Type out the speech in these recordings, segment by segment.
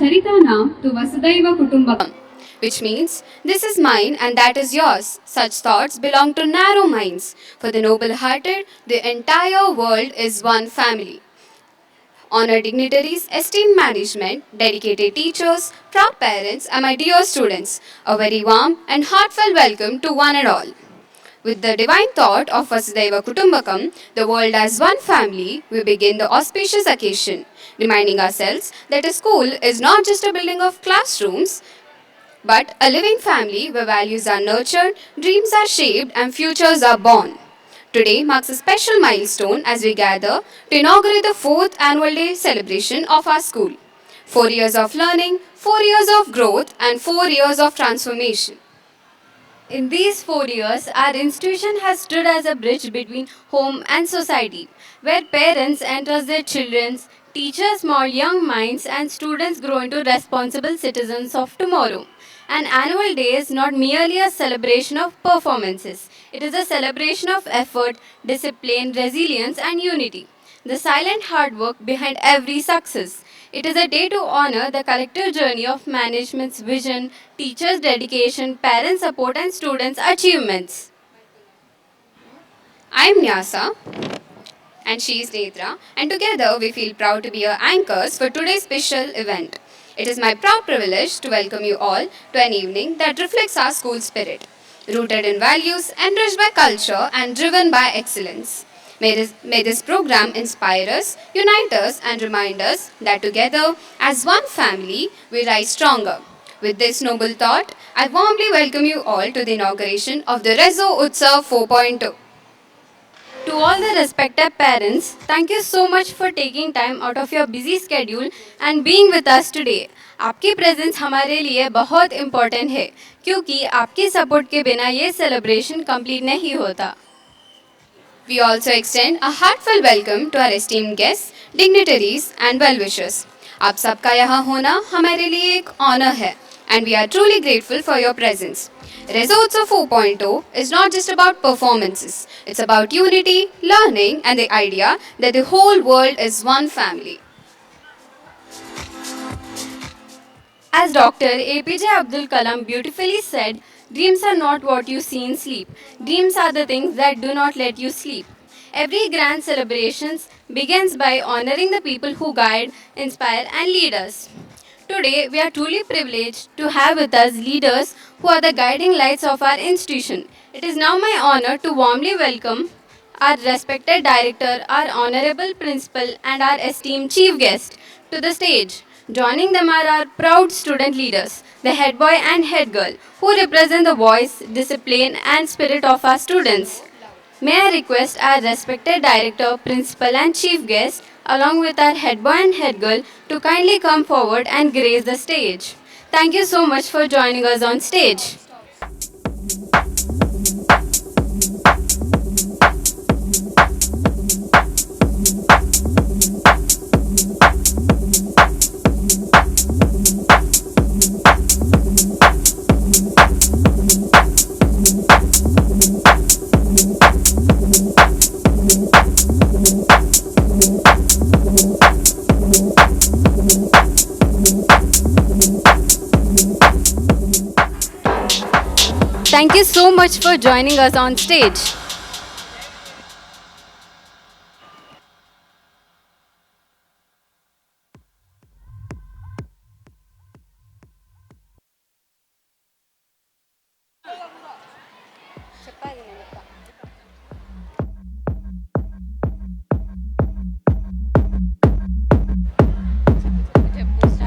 Saritana to Vasudhaiva Kutumbakam, which means this is mine and that is yours. Such thoughts belong to narrow minds. For the noble hearted, the entire world is one family. Honored dignitaries, esteemed management, dedicated teachers, proud parents, and my dear students, a very warm and heartfelt welcome to one and all. With the divine thought of Vasudhaiva Kutumbakam, the world as one family, we begin the auspicious occasion, reminding ourselves that a school is not just a building of classrooms, but a living family where values are nurtured, dreams are shaped, and futures are born. Today marks a special milestone as we gather to inaugurate the fourth annual day celebration of our school. 4 years of learning, 4 years of growth, and 4 years of transformation. In these 4 years, our institution has stood as a bridge between home and society, where parents entrust their children, teachers mold young minds, and students grow into responsible citizens of tomorrow. An annual day is not merely a celebration of performances, it is a celebration of effort, discipline, resilience, and unity. The silent hard work behind every success. It is a day to honor the collective journey of management's vision, teachers' dedication, parents' support, and students' achievements. I am Nyasa and she is Nedra, and together we feel proud to be your anchors for today's special event. It is my proud privilege to welcome you all to an evening that reflects our school spirit, rooted in values, enriched by culture, and driven by excellence. May this program inspire us, unite us, and remind us that together, as one family, we rise stronger. With this noble thought, I warmly welcome you all to the inauguration of the Rezo Utsav 4.0. To all the respected parents, thank you so much for taking time out of your busy schedule and being with us today. आपकी presence हमारे लिए बहुत important है क्योंकि आपकी support के बिना ये सेलिब्रेशन कंप्लीट नहीं होता. We also extend a heartfelt welcome to our esteemed guests, dignitaries, and well-wishers. आप सबका यहाँ होना हमारे लिए एक honor है, and we are truly grateful for your presence. Results of 4.0 is not just about performances. It's about unity, learning, and the idea that the whole world is one family. As Dr. APJ Abdul Kalam beautifully said, dreams are not what you see in sleep. Dreams are the things that do not let you sleep. Every grand celebration begins by honoring the people who guide, inspire, and lead us. Today, we are truly privileged to have with us leaders who are the guiding lights of our institution. It is now my honor to warmly welcome our respected director, our honorable principal, and our esteemed chief guest to the stage. Joining them are our proud student leaders, the head boy and head girl, who represent the voice, discipline, and spirit of our students. May I request our respected director, principal, and chief guest, along with our head boy and head girl, to kindly come forward and grace the stage. Thank you so much for joining us on stage. Thank you so much for joining us on stage.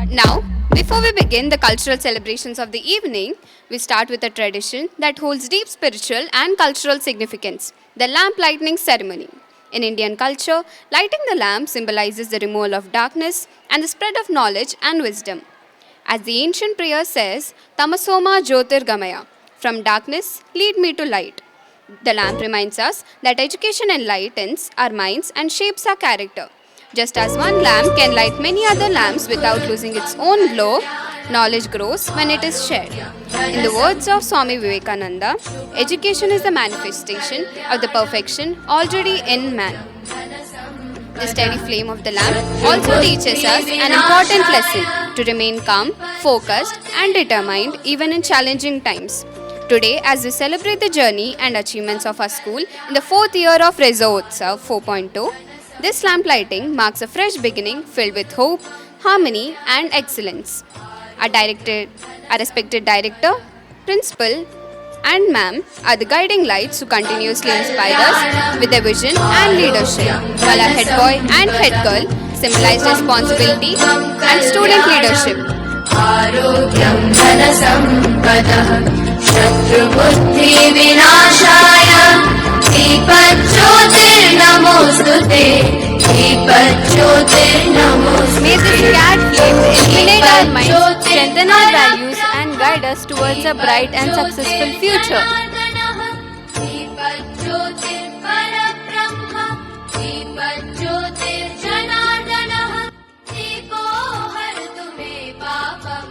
Now, before we begin the cultural celebrations of the evening, we start with a tradition that holds deep spiritual and cultural significance, the lamp lighting ceremony. In Indian culture, lighting the lamp symbolizes the removal of darkness and the spread of knowledge and wisdom. As the ancient prayer says, Tamasoma Jyotirgamaya, from darkness lead me to light. The lamp reminds us that education enlightens our minds and shapes our character. Just as one lamp can light many other lamps without losing its own glow, knowledge grows when it is shared. In the words of Swami Vivekananda, education is the manifestation of the perfection already in man. The steady flame of the lamp also teaches us an important lesson to remain calm, focused, and determined even in challenging times. Today, as we celebrate the journey and achievements of our school in the 4th year of Rezo-Utsav 4.0, this lamp lighting marks a fresh beginning filled with hope, harmony, and excellence. Our respected director, principal, and ma'am are the guiding lights who continuously inspire us with their vision and leadership, while our head boy and head girl symbolize responsibility and student leadership. आरोग्यं धनसम्पदः शत्रुबुद्धिविनाशाय दीपज्योतिर्नमोऽस्तुते दीपज्योतिर्नमोऽस्तुते May this scared flame illuminate our minds, strengthen our values, and guide us towards a bright and successful future. दीपज्योतिर्परब्रह्म दीपज्योतिर्जनार्दनः दीपो हरतु मे पापम्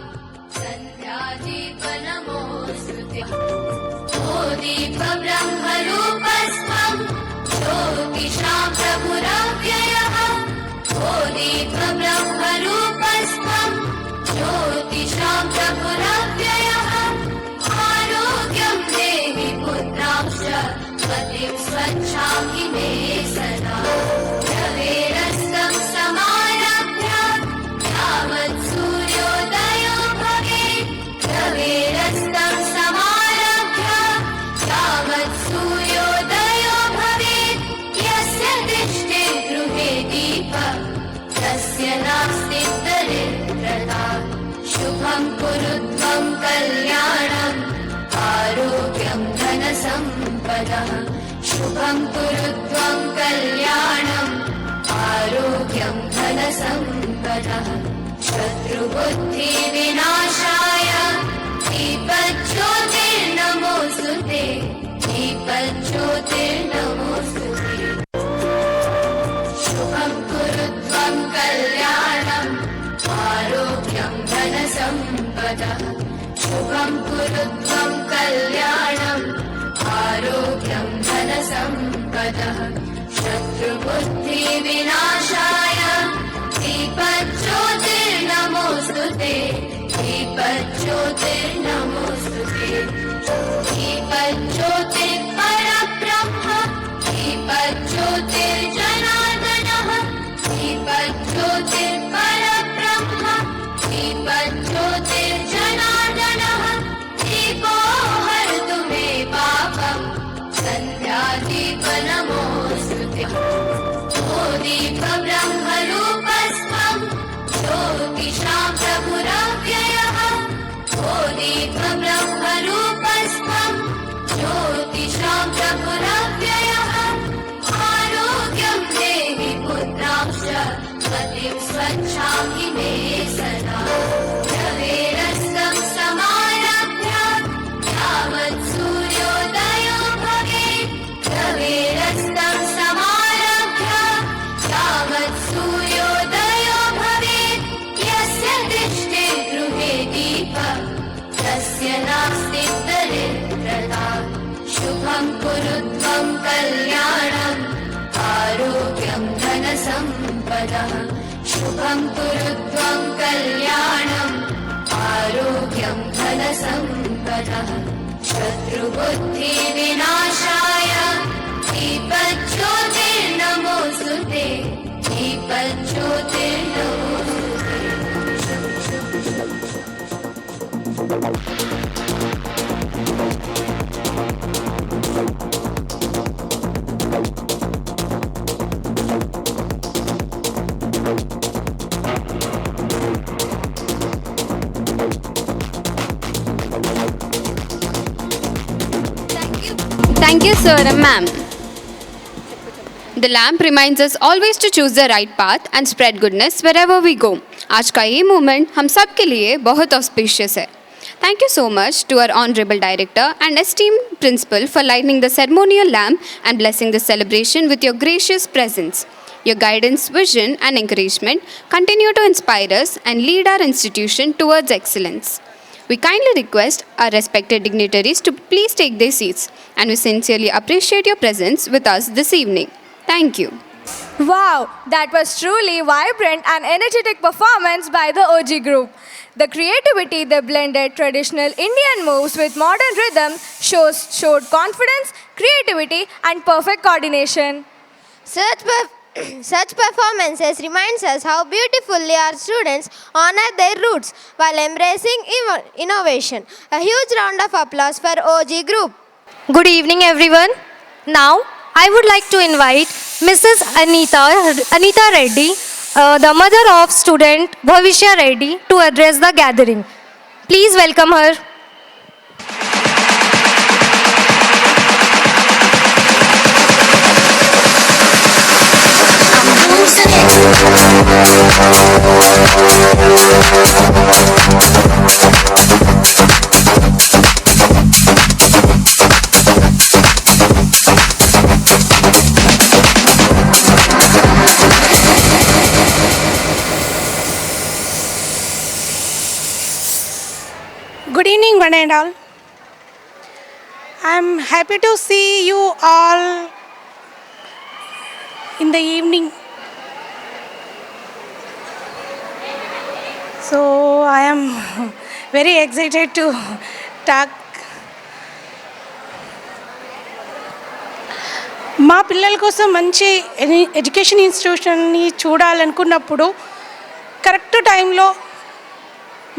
सन्ध्यादीपनमोऽस्तुते ओ दीपब्रह्मरूपस्त्वं ज्योतिषां प्रभुरव्ययः ओ दीपब्रह्मरूपस्त्वं ज्योतिषां प्रभुरव्ययः आरोग्यं देहि पुत्रांश्च पतिं स्वच्छामि मे सदा रवेरस्तं समारभ्य यावत् सूर्योदयो भवेत् रवेरस्तं समारभ्य यावत् सूर्योदयो भवेत् यस्य दृष्टिर्गृहे दीपः तस्य नास्ति दरिद्रता शुभं कुरु त्वं कल्याणम् आरोग्यं धनसम्पदः शुभं कुरु त्वं कल्याणम् आरोग्यं धनसम्पदः शत्रुबुद्धिविनाशाय दीपज्योतिर्नमोऽस्तुते दीपज्योतिर्नमोऽस्तुते शुभं कुरु त्वं कल्याणम् आरोग्यं धनसम्पदः शुभं कुरु त्वं कल्याणम् आरोग्यं धनसम्पदः शत्रुबुद्धिविनाशाय दीपज्योतिर्नमोऽस्तुते दीपज्योतिर्नमोऽस्तुते दीपज्योतिर्परब्रह्म दीपज्योतिर्जनार्दनः दीपज्योतिर्परब्रह्म दीपज्योतिर्जनार्दनः दीपो हरतु मे पापम् सन्ध्यादीपनमोऽस्तुते ओ दीपब्रह्मरूपस्त्वं ज्योतिषां प्रभुरव्ययः ओ दीपब्रह्मरूपस्त्वं ज्योतिषां प्रभुरव्ययः आरोग्यं देहि पुत्रांश्च पतिं स्वच्छामि मे सदा रवेरस्तं समारभ्य यावत् सूर्योदयो भवेत् रवेरस्तं समारभ्य यावत् सूर्योदयो भवेत् यस्य दृष्टिर्गृहे दीपः तस्य नास्ति दरिद्रता शुभं कुरु त्वं कल्याणम् आरोग्यं धनसम्पदः शुभं कुरु त्वं कल्याणम् आरोग्यं धनसम्पदः शत्रुबुद्धिविनाशाय दीपज्योतिर्नमोऽस्तुते दीपज्योतिर्नमोऽस्तुते Thank you, sir and ma'am. The lamp reminds us always to choose the right path and spread goodness wherever we go. आज का ये मोमेंट हम सब के लिए बहुत auspicious है. Thank you so much to our Honorable Director and esteemed Principal for lighting the ceremonial lamp and blessing the celebration with your gracious presence. Your guidance, vision and encouragement continue to inspire us and lead our institution towards excellence. We kindly request our respected dignitaries to please take their seats and we sincerely appreciate your presence with us this evening. Thank you. Wow, that was truly vibrant and energetic performance by the OG group. The creativity they blended traditional Indian moves with modern rhythm showed confidence, creativity, and perfect coordination. Such performances reminds us how beautifully our students honor their roots while embracing innovation. A huge round of applause for OG group. Good evening, everyone. Now, I would like to invite Mrs. Anita Reddy, the mother of student Bhavishya Reddy, to address the gathering. Please welcome her. Good evening, one and all. I am happy to see you all in the evening. So I am very excited to talk. మా పిల్లల కోసం మంచి education ఇన్స్టిట్యూషన్ని చూడాలనుకున్నప్పుడు correct టైంలో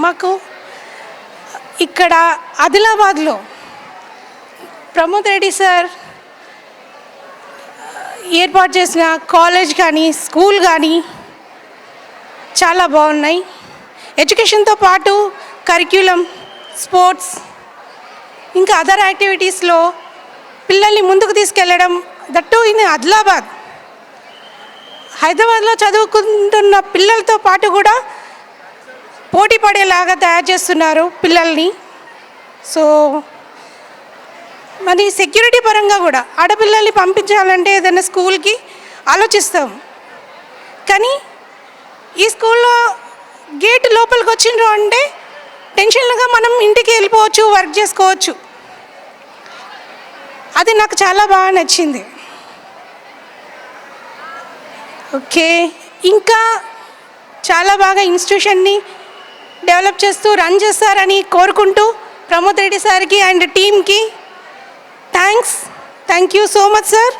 మాకు ఇక్కడ ఆదిలాబాద్లో Pramod Reddy sir ఏర్పాటు చేసిన కాలేజ్ కానీ స్కూల్ కానీ చాలా బాగున్నాయి. ఎడ్యుకేషన్తో పాటు కరిక్యులం, స్పోర్ట్స్, ఇంకా అదర్ యాక్టివిటీస్లో పిల్లల్ని ముందుకు తీసుకెళ్ళడం, దట్టు ఇన్ ఆదిలాబాద్. హైదరాబాద్లో చదువుకుంటున్న పిల్లలతో పాటు కూడా పోటీ పడేలాగా తయారు చేస్తున్నారు పిల్లల్ని. సో మరి సెక్యూరిటీ పరంగా కూడా ఆడపిల్లల్ని పంపించాలంటే ఏదైనా స్కూల్కి ఆలోచిస్తాం. కానీ ఈ స్కూల్లో గేట్ లోపలికి వచ్చిండ్రు అంటే టెన్షన్లుగా మనం ఇంటికి వెళ్ళిపోవచ్చు, వర్క్ చేసుకోవచ్చు. అది నాకు చాలా బాగా నచ్చింది. ఓకే, ఇంకా చాలా బాగా ఇన్స్టిట్యూషన్ని డెవలప్ చేస్తూ రన్ చేస్తారని కోరుకుంటూ ప్రమోద్ రెడ్డి సార్కి అండ్ టీమ్కి thank you so much sir.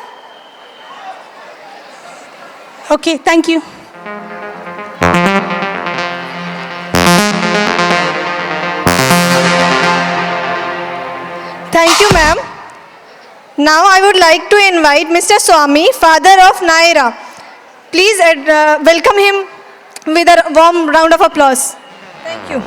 Okay, thank you. Thank you, ma'am. Now I would like to invite Mr. Swami, father of Naira. Please welcome him with a warm round of applause. Thank you.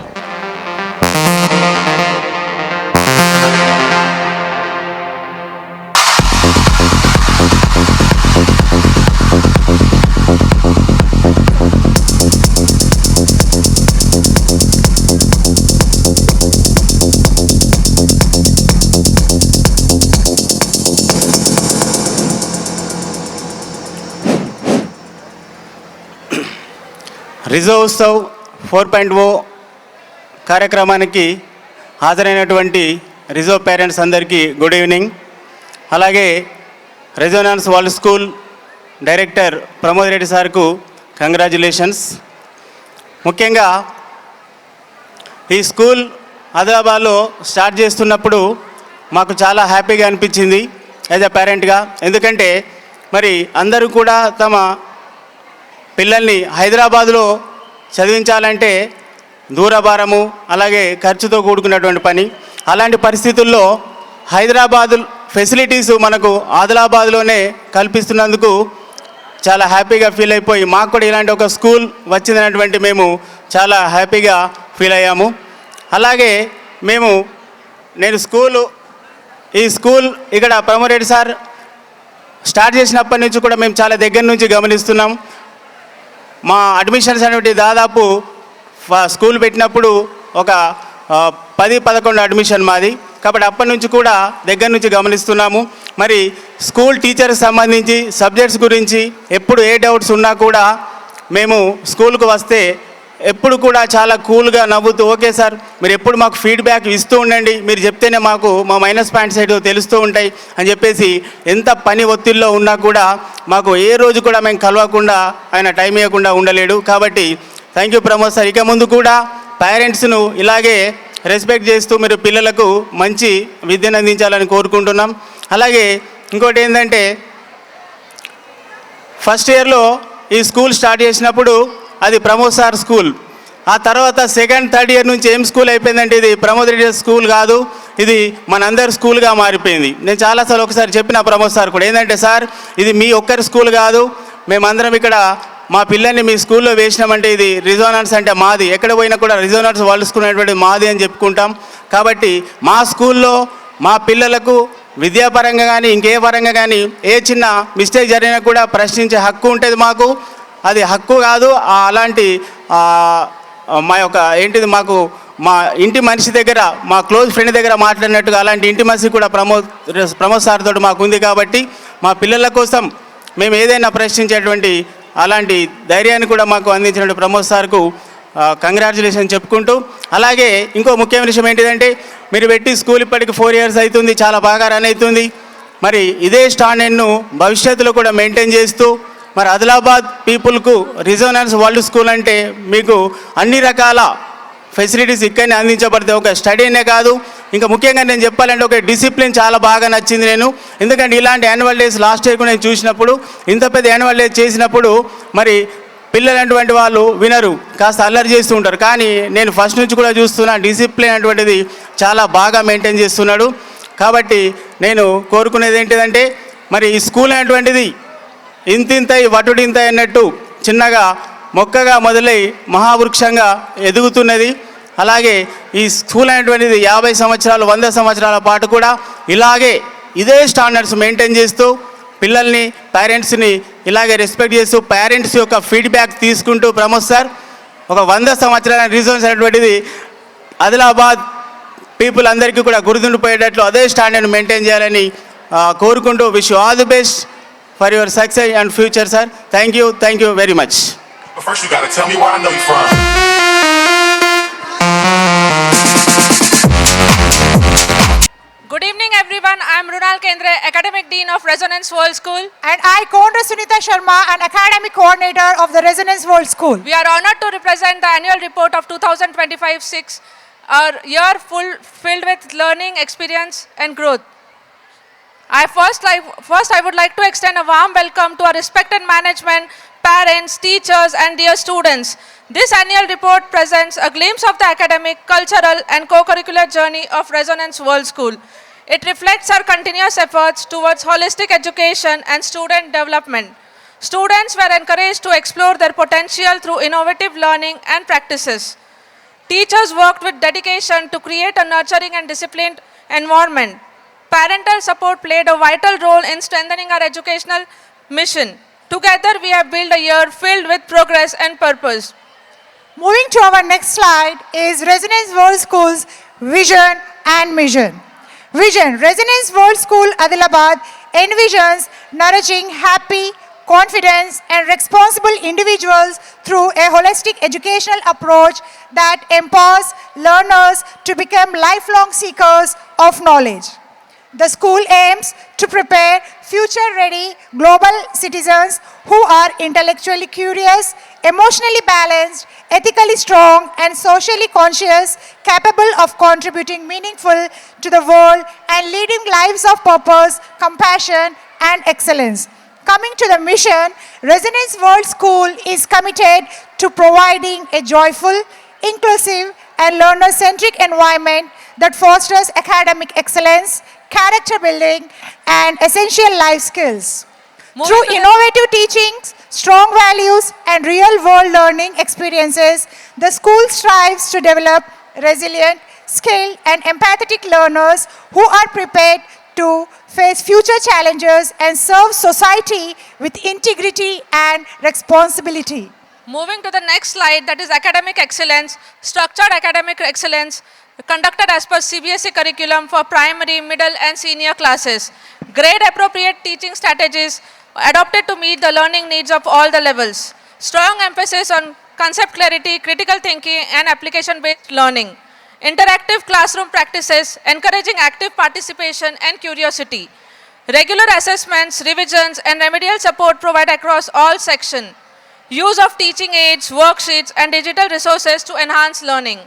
Reserve Utsav 4.0 కార్యక్రమానికి హాజరైనటువంటి reserve parents అందరికీ good evening. అలాగే Resonance World School director Pramod Reddy సార్కు congratulations. ముఖ్యంగా ఈ school ఆదిలాబాద్లో start చేస్తున్నప్పుడు మాకు చాలా హ్యాపీగా అనిపించింది యాజ్ అ పేరెంట్గా. ఎందుకంటే మరి అందరూ కూడా తమ పిల్లల్ని హైదరాబాదులో చదివించాలంటే దూరభారము, అలాగే ఖర్చుతో కూడుకున్నటువంటి పని. అలాంటి పరిస్థితుల్లో హైదరాబాదు ఫెసిలిటీస్ మనకు ఆదిలాబాద్లోనే కల్పిస్తున్నందుకు చాలా హ్యాపీగా ఫీల్ అయిపోయి మాకు కూడా ఇలాంటి ఒక స్కూల్ వచ్చిందనేటువంటి మేము చాలా హ్యాపీగా ఫీల్ అయ్యాము. అలాగే నేను ఈ స్కూల్ ఇక్కడ ప్రమోద్ రెడ్డి సార్ స్టార్ట్ చేసినప్పటి నుంచి కూడా మేము చాలా దగ్గర నుంచి గమనిస్తున్నాం. మా అడ్మిషన్స్ అనేవి దాదాపు స్కూల్ పెట్టినప్పుడు ఒక 10-11 అడ్మిషన్ మాది. కాబట్టి అప్పటి నుంచి కూడా దగ్గర నుంచి గమనిస్తున్నాము. మరి స్కూల్ టీచర్కి సంబంధించి సబ్జెక్ట్స్ గురించి ఎప్పుడు ఏ డౌట్స్ ఉన్నా కూడా మేము స్కూల్కు వస్తే ఎప్పుడు కూడా చాలా కూల్గా నవ్వుతూ, ఓకే సార్ మీరు ఎప్పుడు మాకు ఫీడ్బ్యాక్ ఇస్తూ ఉండండి, మీరు చెప్తేనే మాకు మా మైనస్ పాయింట్స్ ఏదో తెలుస్తూ ఉంటాయి అని చెప్పేసి ఎంత పని ఒత్తిడిలో ఉన్నా కూడా మాకు ఏ రోజు కూడా మేము కలవకుండా ఆయన టైం ఇవ్వకుండా ఉండలేడు. కాబట్టి థ్యాంక్ యూ ప్రమోద్ సార్. ఇక ముందు కూడా పేరెంట్స్ను ఇలాగే రెస్పెక్ట్ చేస్తూ మీరు పిల్లలకు మంచి విద్యను అందించాలని కోరుకుంటున్నాం. అలాగే ఇంకోటి ఏంటంటే ఫస్ట్ ఇయర్లో ఈ స్కూల్ స్టార్ట్ చేసినప్పుడు అది ప్రమోద్ సార్ స్కూల్. ఆ తర్వాత సెకండ్ థర్డ్ ఇయర్ నుంచి ఏం స్కూల్ అయిపోయిందంటే ఇది ప్రమోద్ రెడ్డి స్కూల్ కాదు, ఇది మనందరి స్కూల్గా మారిపోయింది. నేను చాలాసార్లు ఒకసారి చెప్పిన ప్రమోద్ సార్ కూడా ఏంటంటే సార్ ఇది మీ ఒక్కరి స్కూల్ కాదు, మేమందరం ఇక్కడ మా పిల్లల్ని మీ స్కూల్లో వేసినామంటే ఇది రిజోనెన్స్ అంటే మాది, ఎక్కడ పోయినా కూడా రిజోనెన్స్ వరల్డ్ స్కూల్ అనేటువంటి మాది అని చెప్పుకుంటాం. కాబట్టి మా స్కూల్లో మా పిల్లలకు విద్యాపరంగా కానీ ఇంకే పరంగా కానీ ఏ చిన్న మిస్టేక్ జరిగినా కూడా ప్రశ్నించే హక్కు ఉంటుంది మాకు. అది హక్కు కాదు, అలాంటి మా యొక్క ఏంటిది మాకు మా ఇంటి మనిషి దగ్గర మా క్లోజ్ ఫ్రెండ్ దగ్గర మాట్లాడినట్టుగా అలాంటి ఇంటి మనిషి కూడా ప్రమోద్ సార్ తోటి మాకు ఉంది. కాబట్టి మా పిల్లల కోసం మేము ఏదైనా ప్రశ్నించేటువంటి అలాంటి ధైర్యాన్ని కూడా మాకు అందించినటువంటి ప్రమోద్ సార్కు కంగ్రాచులేషన్ చెప్పుకుంటూ, అలాగే ఇంకో ముఖ్యమైన విషయం ఏంటిదంటే మీరు పెట్టి స్కూల్ ఇప్పటికి 4 years అవుతుంది, చాలా బాగా రన్ అవుతుంది. మరి ఇదే స్టాండర్డ్ను భవిష్యత్తులో కూడా మెయింటైన్ చేస్తూ మరి ఆదిలాబాద్ పీపుల్కు రిజోనెన్స్ వరల్డ్ స్కూల్ అంటే మీకు అన్ని రకాల ఫెసిలిటీస్ ఇక్కడనే అందించబడితే ఒక స్టడీనే కాదు, ఇంకా ముఖ్యంగా నేను చెప్పాలంటే ఒక డిసిప్లిన్ చాలా బాగా నచ్చింది నేను. ఎందుకంటే ఇలాంటి యాన్యువల్ డేస్ లాస్ట్ ఇయర్ నేను చూసినప్పుడు ఇంత పెద్ద యాన్యువల్ డేస్ చేసినప్పుడు మరి పిల్లలు అటువంటి వాళ్ళు వినరు, కాస్త అల్లరి చేస్తూ ఉంటారు. కానీ నేను ఫస్ట్ నుంచి కూడా చూస్తున్నా డిసిప్లిన్ అటువంటిది చాలా బాగా మెయింటైన్ చేస్తున్నాడు. కాబట్టి నేను కోరుకునేది ఏంటిదంటే మరి ఈ స్కూల్ అనేటువంటిది ఇంతింతై వటుడింతై అన్నట్టు చిన్నగా మొక్కగా మొదలై మహావృక్షంగా ఎదుగుతున్నది. అలాగే ఈ స్కూల్ అనేటువంటిది 50 సంవత్సరాలు 100 సంవత్సరాల పాటు కూడా ఇలాగే ఇదే స్టాండర్డ్స్ మెయింటైన్ చేస్తూ పిల్లల్ని పేరెంట్స్ని ఇలాగే రెస్పెక్ట్ చేస్తూ పేరెంట్స్ యొక్క ఫీడ్బ్యాక్ తీసుకుంటూ ప్రమోద్ సార్ ఒక 100 సంవత్సరాల రిజోనెన్స్ అనేటువంటిది ఆదిలాబాద్ పీపుల్ అందరికీ కూడా గుర్తుండిపోయేటట్లు అదే స్టాండర్డ్ మెయింటైన్ చేయాలని కోరుకుంటూ wish you all the best for your success and future sir. Thank you very much. But first you gotta tell me where I know you from. Good evening everyone, I am Runal Kendre, Academic Dean of Resonance World School. And I, Kondra Sunita Sharma, an Academic Coordinator of the Resonance World School. We are honored to represent the annual report of 2025-6, a year filled with learning, experience and growth. First, I would like to extend a warm welcome to our respected management, parents, teachers and dear students. This annual report presents a glimpse of the academic, cultural and co-curricular journey of Resonance World School. It reflects our continuous efforts towards holistic education and student development. Students were encouraged to explore their potential through innovative learning and practices. Teachers worked with dedication to create a nurturing and disciplined environment. Parental support played a vital role in strengthening our educational mission. Together, we have built a year filled with progress and purpose. Moving to our next slide is Resonance World School's vision and mission. Vision. Resonance World School Adilabad envisions nourishing happy, confident and responsible individuals through a holistic educational approach that empowers learners to become lifelong seekers of knowledge. The school aims to prepare future-ready global citizens who are intellectually curious, emotionally balanced, ethically strong and socially conscious, capable of contributing meaningful to the world and leading lives of purpose, compassion and excellence. Coming to the mission, Resonance World School is committed to providing a joyful, inclusive and learner-centric environment that fosters academic excellence, character building and essential life skills. Through innovative teachings, strong values and real-world learning experiences, the school strives to develop resilient, skilled and empathetic learners who are prepared to face future challenges and serve society with integrity and responsibility. Moving to the next slide, that is academic excellence, structured academic excellence conducted as per CBSE curriculum for primary, middle and senior classes. Grade appropriate teaching strategies adopted to meet the learning needs of all the levels. Strong emphasis on concept clarity, critical thinking and application-based learning. Interactive classroom practices encouraging active participation and curiosity. Regular assessments, revisions, and remedial support provided across all sections. Use of teaching aids, worksheets, and digital resources to enhance learning.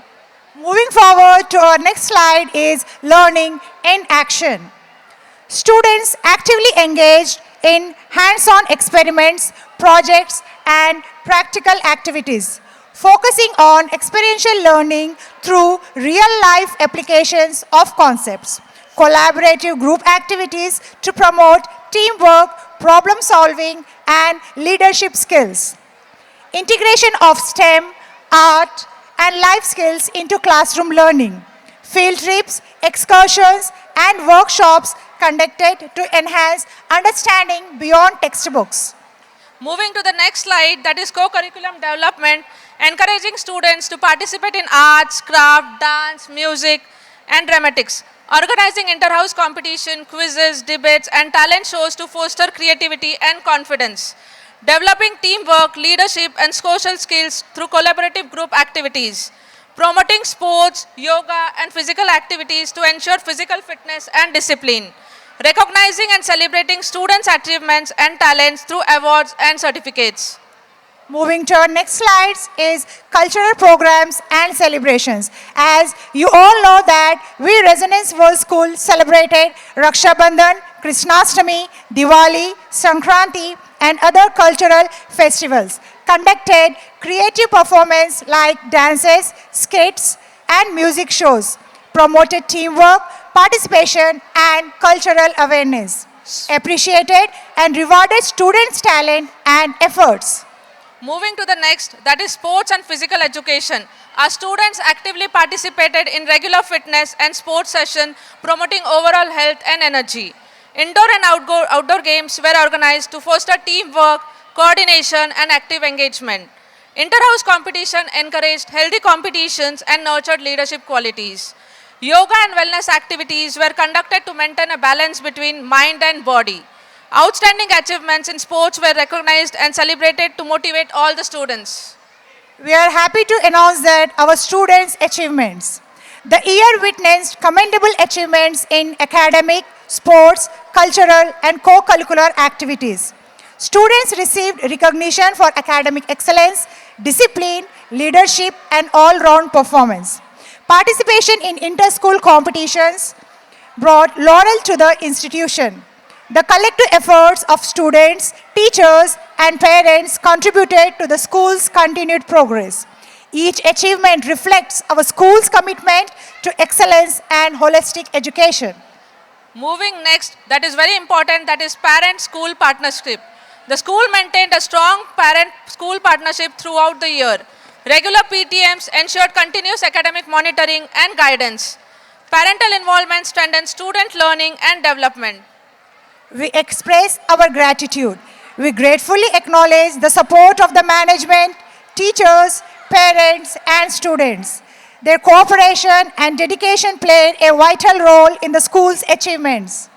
Moving forward to our next slide is learning in action. Students actively engaged in hands-on experiments, projects, and practical activities, focusing on experiential learning through real-life applications of concepts, collaborative group activities to promote teamwork, problem-solving, and leadership skills, integration of STEM, art, and life skills into classroom learning, field trips, excursions, and workshops conducted to enhance understanding beyond textbooks. Moving to the next slide, that is co-curriculum development, encouraging students to participate in arts, craft, dance, music, and dramatics, organizing inter-house competition, quizzes, debates, and talent shows to foster creativity and confidence, developing teamwork, leadership, and social skills through collaborative group activities, promoting sports, yoga, and physical activities to ensure physical fitness and discipline, recognizing and celebrating students' achievements and talents through awards and certificates. Moving to our next slides is cultural programs and celebrations. As you all know that we Resonance World School celebrated Raksha Bandhan, Krishnastami, Diwali, Sankranti, and other cultural festivals, conducted creative performance like dances, skits, and music shows, promoted teamwork, participation, and cultural awareness, appreciated and rewarded students' talent and efforts. Moving to the next, that is sports and physical education. Our students actively participated in regular fitness and sports sessions, promoting overall health and energy. Indoor and outdoor games were organized to foster teamwork, coordination, and active engagement. Inter-house competition encouraged healthy competitions and nurtured leadership qualities. Yoga and wellness activities were conducted to maintain a balance between mind and body. Outstanding achievements in sports were recognized and celebrated to motivate all the students. We are happy to announce that our students' achievements. The year witnessed commendable achievements in academic, sports, cultural, and co-curricular activities. Students received recognition for academic excellence, discipline, leadership, and all-round performance. Participation in inter-school competitions brought laurel to the institution. The collective efforts of students, teachers, and parents contributed to the school's continued progress. Each achievement reflects our school's commitment to excellence and holistic education. Moving next, that is very important, that is parent-school partnership. The school maintained a strong parent-school partnership throughout the year. Regular PTMs ensured continuous academic monitoring and guidance. Parental involvement strengthened student learning and development. We express our gratitude. We gratefully acknowledge the support of the management, teachers, parents, and students. Their cooperation and dedication played a vital role in the school's achievements.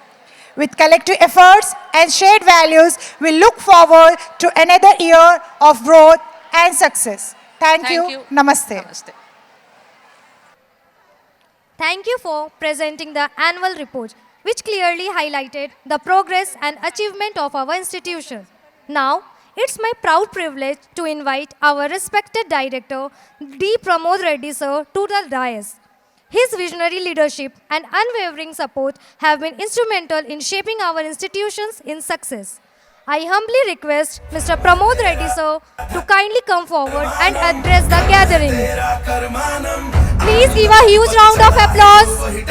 With collective efforts and shared values, we look forward to another year of growth and success. Thank you. Namaste. Namaste. Thank you for presenting the annual report, which clearly highlighted the progress and achievement of our institution. Now, it's my proud privilege to invite our respected director, D. Pramod Reddy sir, to the dais. His visionary leadership and unwavering support have been instrumental in shaping our institutions in success. I humbly request Mr. Pramod Reddy sir to kindly come forward and address the gathering. Please give a huge round of applause.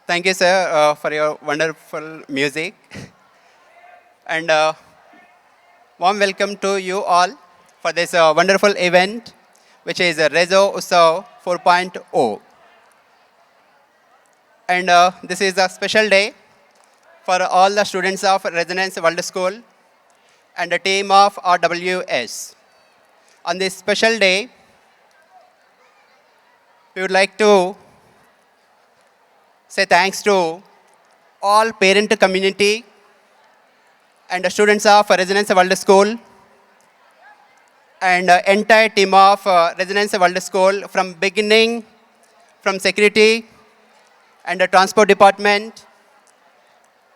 Thank you, sir, for your wonderful music. And warm welcome to you all for this wonderful event. which is Rezo Utsav 4.0. And this is a special day for all the students of Resonance World School and the team of RWS. On this special day, we would like to say thanks to all parent community and the students of Resonance World School and entire team of Resonance World School from beginning, from security and the transport department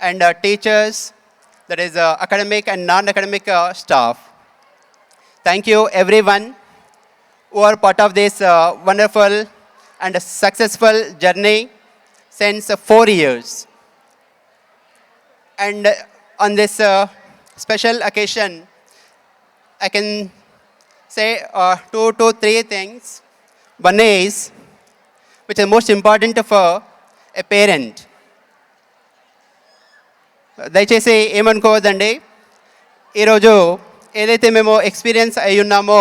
and teachers, that is academic and non-academic staff. Thank you everyone who are part of this wonderful and successful journey since 4 years. And on this special occasion, I can say 2 to 3 things. One is, which is most important for a parent. దయచేసి ఏమనుకోవద్దండి, ఈరోజు ఏదైతే మేము experience అయి ఉన్నామో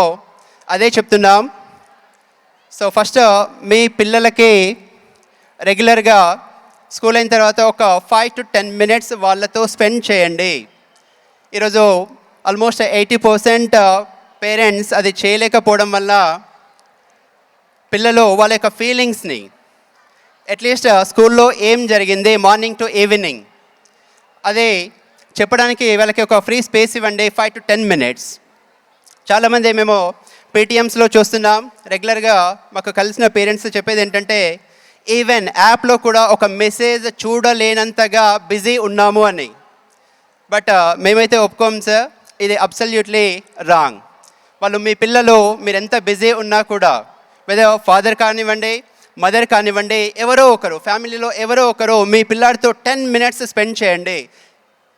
అదే చెప్తున్నాం. So first మీ పిల్లలకి రెగ్యులర్గా స్కూల్ అయిన తర్వాత ఒక 5 to 10 minutes వాళ్ళతో స్పెండ్ చేయండి. ఈరోజు ఆల్మోస్ట్ 80% పేరెంట్స్ అది చేయలేకపోవడం వల్ల పిల్లలు వాళ్ళ యొక్క ఫీలింగ్స్ని అట్లీస్ట్ స్కూల్లో ఏం జరిగింది మార్నింగ్ టు ఈవినింగ్ అదే చెప్పడానికి వాళ్ళకి ఒక ఫ్రీ స్పేస్ ఇవ్వండి. 5 to 10 minutes. చాలామంది మేము పేటిఎమ్స్లో చూస్తున్నాం, రెగ్యులర్గా మాకు కలిసిన పేరెంట్స్ చెప్పేది ఏంటంటే ఈవెన్ యాప్లో కూడా ఒక మెసేజ్ చూడలేనంతగా బిజీ ఉన్నాము అని. బట్ మేమైతే ఒప్పుకోము సార్, ఇది అబ్సల్యూట్లీ రాంగ్. వాళ్ళు మీ పిల్లలు మీరు ఎంత బిజీ ఉన్నా కూడా, వెదర్ ఫాదర్ కానివ్వండి, మదర్ కానివ్వండి, ఎవరో ఒకరు ఫ్యామిలీలో ఎవరో ఒకరు మీ పిల్లాడితో 10 minutes స్పెండ్ చేయండి.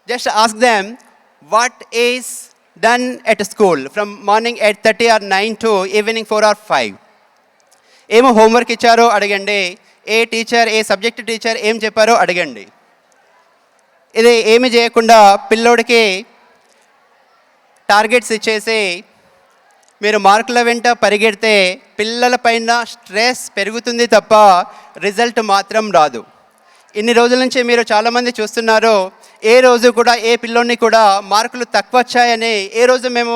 Just ask them what is done at school from morning 8:30 or 9 to evening 4 or 5. ఏమో హోంవర్క్ ఇచ్చారో అడగండి, ఏ టీచర్ ఏ సబ్జెక్ట్ టీచర్ ఏం చెప్పారో అడగండి. ఇది ఏమి చేయకుండా పిల్లోడికి టార్గెట్స్ ఇచ్చేసి మీరు మార్కుల వెంట పరిగెడితే పిల్లల పైన స్ట్రెస్ పెరుగుతుంది తప్ప రిజల్ట్ మాత్రం రాదు. ఇన్ని రోజుల నుంచి మీరు చాలామంది చూస్తున్నారు, ఏ రోజు కూడా ఏ పిల్లోని కూడా మార్కులు తక్కువ వచ్చాయని ఏ రోజు మేము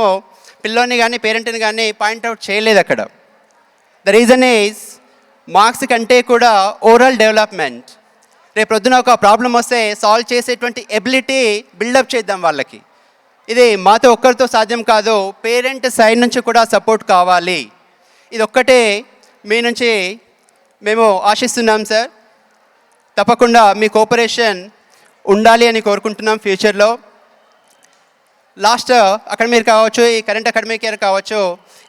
పిల్లోని కానీ పేరెంట్ని కానీ పాయింట్అవుట్ చేయలేదు అక్కడ. ద రీజన్ ఈజ్ మార్క్స్ కంటే కూడా ఓవరాల్ డెవలప్మెంట్. రేపు ప్రొద్దున ఒక ప్రాబ్లం వస్తే సాల్వ్ చేసేటువంటి ఎబిలిటీ బిల్డప్ చేద్దాం వాళ్ళకి. ఇది మాతో ఒక్కరితో సాధ్యం కాదు, పేరెంట్ సైడ్ నుంచి కూడా సపోర్ట్ కావాలి. ఇది ఒక్కటే మీ నుంచి మేము ఆశిస్తున్నాం సార్. తప్పకుండా మీ కోఆపరేషన్ ఉండాలి అని కోరుకుంటున్నాం ఫ్యూచర్లో. లాస్ట్ అకాడమిక్ కావచ్చు, ఈ కరెంట్ అకాడమిక్ ఇయర్ కావచ్చు,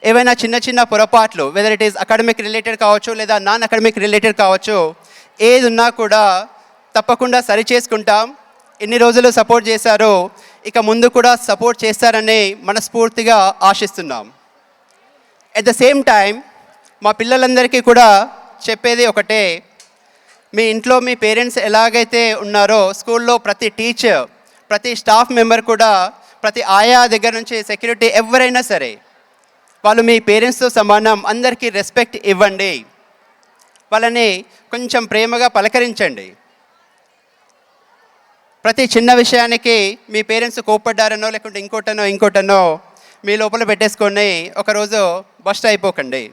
ఏవైనా చిన్న చిన్న పొరపాట్లు, whether it is academic related కావచ్చు లేదా నాన్ అకాడమిక్ రిలేటెడ్ కావచ్చు, ఏది ఉన్నా కూడా తప్పకుండా సరి చేసుకుంటాం. ఇన్ని రోజులు సపోర్ట్ చేశారు, ఇక ముందు కూడా సపోర్ట్ చేస్తారని మనస్ఫూర్తిగా ఆశిస్తున్నాం. ఎట్ ద సేమ్ టైం మా పిల్లలందరికీ కూడా చెప్పేది ఒకటే, మీ ఇంట్లో మీ పేరెంట్స్ ఎలాగైతే ఉన్నారో స్కూల్లో ప్రతి టీచర్, ప్రతి స్టాఫ్ మెంబర్ కూడా, ప్రతి ఆయా దగ్గర నుంచి సెక్యూరిటీ ఎవరైనా సరే వాళ్ళు మీ పేరెంట్స్తో సమానం. అందరికీ రెస్పెక్ట్ ఇవ్వండి, వాళ్ళని కొంచెం ప్రేమగా పలకరించండి. ప్రతి చిన్న విషయానికి మీ పేరెంట్స్ కోప్పడ్డారనో లేకుంటే ఇంకోటనో మీ లోపల పెట్టేసుకొని ఒకరోజు బస్ట్ అయిపోకండి.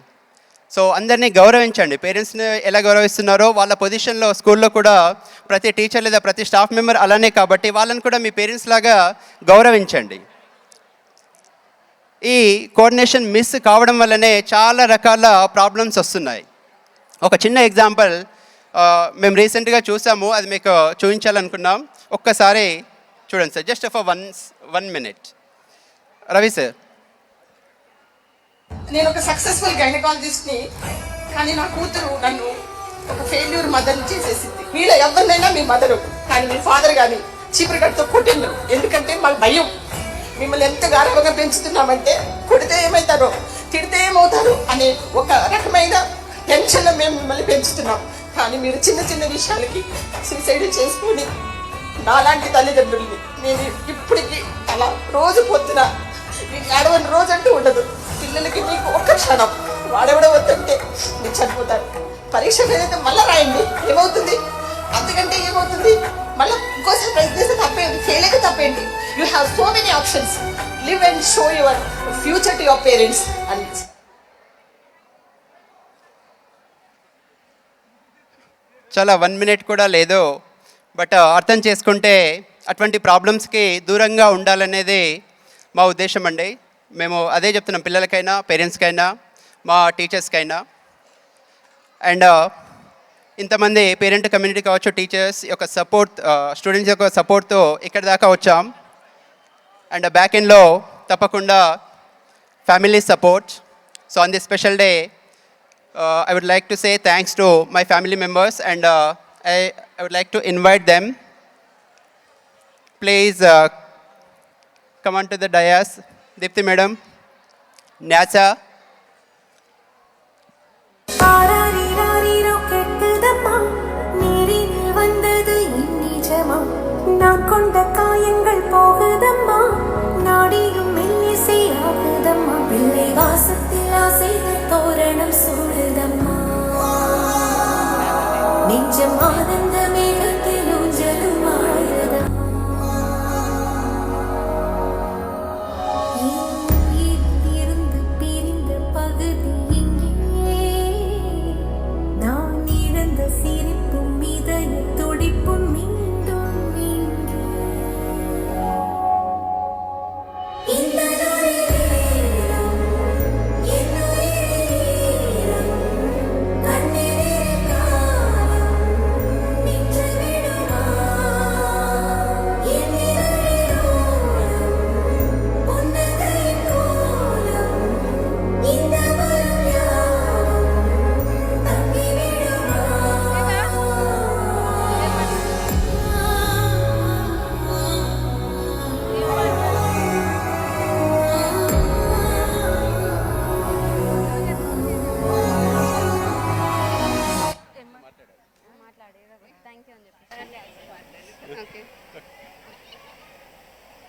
సో అందరినీ గౌరవించండి. పేరెంట్స్ని ఎలా గౌరవిస్తున్నారో వాళ్ళ పొజిషన్లో స్కూల్లో కూడా ప్రతి టీచర్ లేదా ప్రతి స్టాఫ్ మెంబర్ అలానే, కాబట్టి వాళ్ళని కూడా మీ పేరెంట్స్ లాగా గౌరవించండి. ఈ కోఆర్డినేషన్ మిస్ కావడం వల్లనే చాలా రకాల ప్రాబ్లమ్స్ వస్తున్నాయి. ఒక చిన్న ఎగ్జాంపుల్ మేము రీసెంట్గా చూసాము, అది మీకు చూపించాలనుకున్నాం. ఒక్కసారి చూడండి sir, just for 1 minute. Ravi sir, నేను ఒక సక్సెస్ఫుల్ గైనకాలజిస్ట్ని, కానీ నా కూతురు నన్ను ఒక ఫెయిల్యూర్ మదర్ని చేసేసింది. మీలో ఎవరినైనా మీ మదరు కానీ మీ ఫాదర్ కానీ చీపురు కట్టుతో కొట్టిండ్రు. ఎందుకంటే మాకు భయం, మిమ్మల్ని ఎంత గారవంగా పెంచుతున్నామంటే కొడితే ఏమవుతారో తిడితే ఏమవుతారు అనే ఒక రకమైన టెన్షన్లో మేము మిమ్మల్ని పెంచుతున్నాం. కానీ మీరు చిన్న చిన్న విషయాలకి సూసైడ్ చేసుకుని నాలాంటి తల్లిదండ్రుల్ని నేను ఇప్పటికీ అలా రోజు పొద్దున మీకు ఏడవని రోజు అంటూ ఉండదు. పిల్లలకి మీకు ఒక్క క్షణం వాడెవడో వద్దంటే మీరు చనిపోతారు. పరీక్ష ఏదైతే మళ్ళీ రాయండి, ఏమవుతుంది? అంతకంటే ఏమవుతుంది? మళ్ళీ ఇంకోసారి ప్రయత్నం చేస్తే తప్పేంటి? ఫెయిల్ అయితే తప్పేంటి? You have so many options. Live and show your future to your parents అని. చాలా 1 minute కూడా లేదు, బట్ అర్థం చేసుకుంటే అటువంటి ప్రాబ్లమ్స్కి దూరంగా ఉండాలనేది మా ఉద్దేశం అండి. మేము అదే చెప్తున్నాం పిల్లలకైనా, పేరెంట్స్కైనా, మా టీచర్స్కైనా. అండ్ ఇంతమంది పేరెంట్ కమ్యూనిటీ కావచ్చు, టీచర్స్ యొక్క సపోర్ట్, స్టూడెంట్స్ యొక్క సపోర్ట్తో ఇక్కడ దాకా వచ్చాం. అండ్ బ్యాక్ ఎండ్లో తప్పకుండా family support. So on this special day I would like to say thanks to my family members, and I would like to invite them. Please come on to the dais. Dipti madam, Nyasa.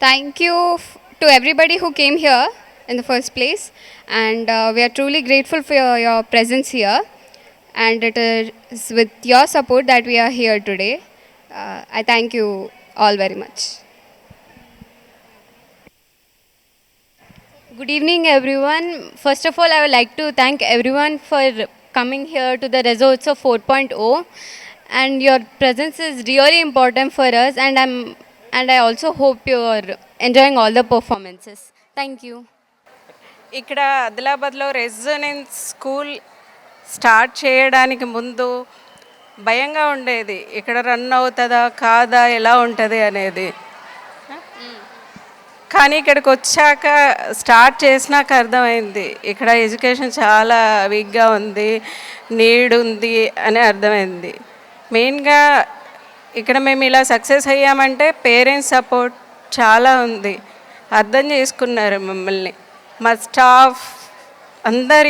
Thank you to everybody who came here in the first place, and we are truly grateful for your presence here, and it is with your support that we are here today. I thank you all very much. Good evening, everyone. First of all, I would like to thank everyone for coming here to the results of 4.0, and your presence is really important for us, and I also hope you are enjoying all the performances. Thank you. ఇక్కడ ఆదిలాబాద్లో residence school start చేయడానికి ముందు భయంగా ఉండేది, ఇక్కడ run అవుతుందా కాదా, ఎలా ఉంటుంది అనేది. కానీ ఇక్కడికి వచ్చాక స్టార్ట్ చేసినాక అర్థమైంది ఇక్కడ ఎడ్యుకేషన్ చాలా వీక్గా ఉంది, నీడ్ ఉంది అని అర్థమైంది. మెయిన్గా ఇక్కడ మేము ఇలా సక్సెస్ అయ్యామంటే పేరెంట్స్ సపోర్ట్ చాలా ఉంది, అర్థం చేసుకున్నారు మమ్మల్ని. మా స్టాఫ్ అందరు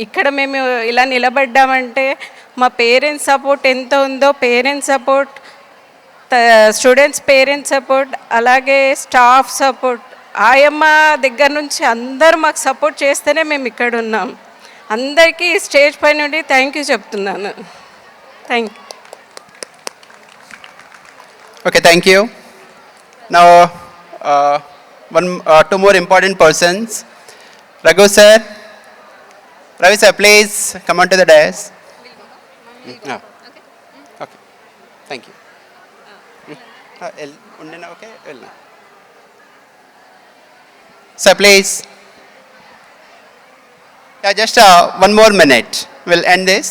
ఇక్కడ మేము ఇలా నిలబడ్డామంటే మా పేరెంట్స్ సపోర్ట్ ఎంత ఉందో, parents support, students parents support, అలాగే స్టాఫ్ సపోర్ట్, ఆయమ్మ దగ్గర నుంచి అందరూ మాకు సపోర్ట్ చేస్తేనే మేము ఇక్కడ ఉన్నాం. అందరికీ స్టేజ్ పై నుండి థ్యాంక్ యూ చెప్తున్నాను. Thank you. Okay, thank you. Now, two more important persons. Raghu sir, Ravi sir, please come on to the dais. Okay, thank you. Okay, sir, please. Yeah, just one more minute. We'll end this.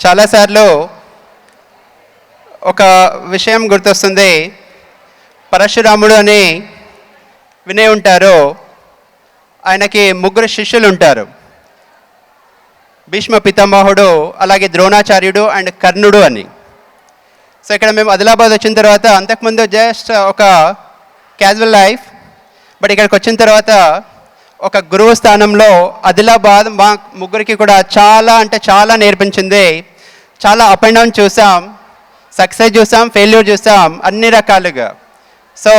చాలాసార్లు ఒక విషయం గుర్తొస్తుంది. పరశురాముడు అని వినే ఉంటారు. ఆయనకి 3 శిష్యులు ఉంటారు, భీష్మ పితామహుడు, అలాగే ద్రోణాచార్యుడు అండ్ కర్ణుడు అని. సో ఇక్కడ మేము ఆదిలాబాద్ వచ్చిన తర్వాత, అంతకుముందు జస్ట్ ఒక క్యాజువల్ లైఫ్, బట్ ఇక్కడికి వచ్చిన తర్వాత ఒక గురువు స్థానంలో ఆదిలాబాద్ మా ముగ్గురికి కూడా చాలా అంటే చాలా నేర్పించింది. చాలా అప్ అండ్ డౌన్ చూసాం, సక్సెస్ చూసాం, ఫెయిల్యూర్ చూసాం, అన్ని రకాలుగా. సో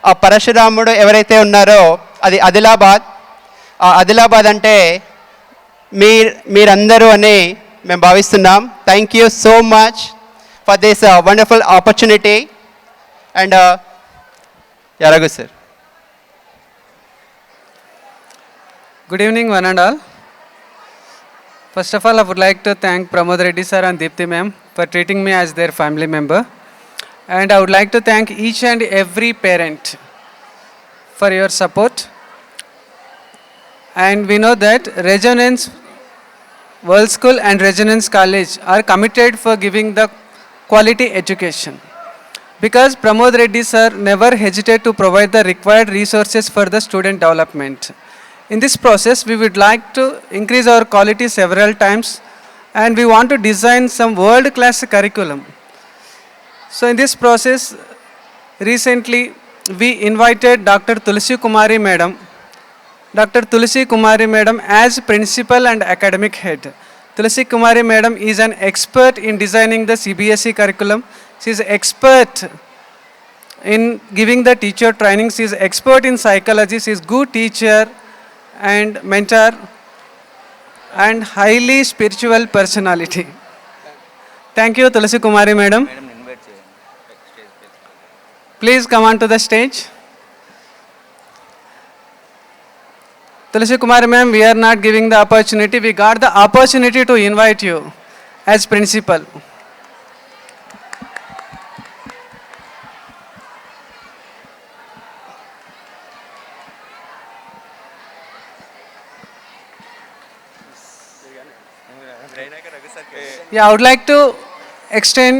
ఆ పరశురాముడు ఎవరైతే ఉన్నారో అది ఆదిలాబాద్. ఆ ఆదిలాబాద్ అంటే మీరందరూ అని మేము భావిస్తున్నాం. Thank you so much for this wonderful opportunity. And Raghu sir. Good evening, one and all. First of all, I would like to thank Pramod Reddy sir and Deepthi ma'am for treating me as their family member. And I would like to thank each and every parent for your support. And we know that Resonance World School and Resonance College are committed for giving the quality education. Because Pramod Reddy sir never hesitated to provide the required resources for the student development. In this process, we would like to increase our quality several times, and we want to design some world-class curriculum. So in this process, recently we invited Dr. Tulsi Kumari Madam. Dr. Tulsi Kumari Madam as principal and academic head. Tulsi Kumari Madam is an expert in designing the CBSE curriculum. She is expert in giving the teacher training. She is expert in psychology. She is good teacher and mentor and highly spiritual personality. Thank you, Tulsi Kumari Madam. Please come on to the stage. Tulsi Kumari ma'am, we are not giving the opportunity. We got the opportunity to invite you as principal. Yeah, I would like to extend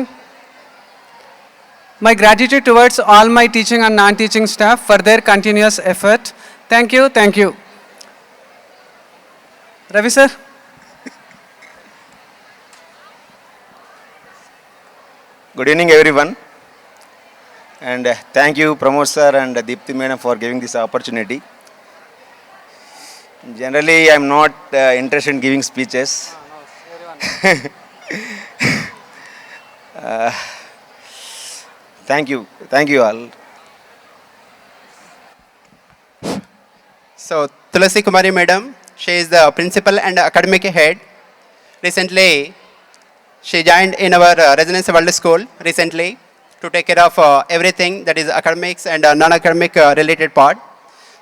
my gratitude towards all my teaching and non-teaching staff for their continuous effort. Thank you, thank you. Ravi sir. Good evening everyone, and thank you Pramod sir and Deepthi madam for giving this opportunity. Generally I am not interested in giving speeches. Thank you all. So Tulsi Kumari Madam, she is the principal and academic head. Recently, she joined in our Resonance World School recently to take care of everything that is academics and non-academic related part.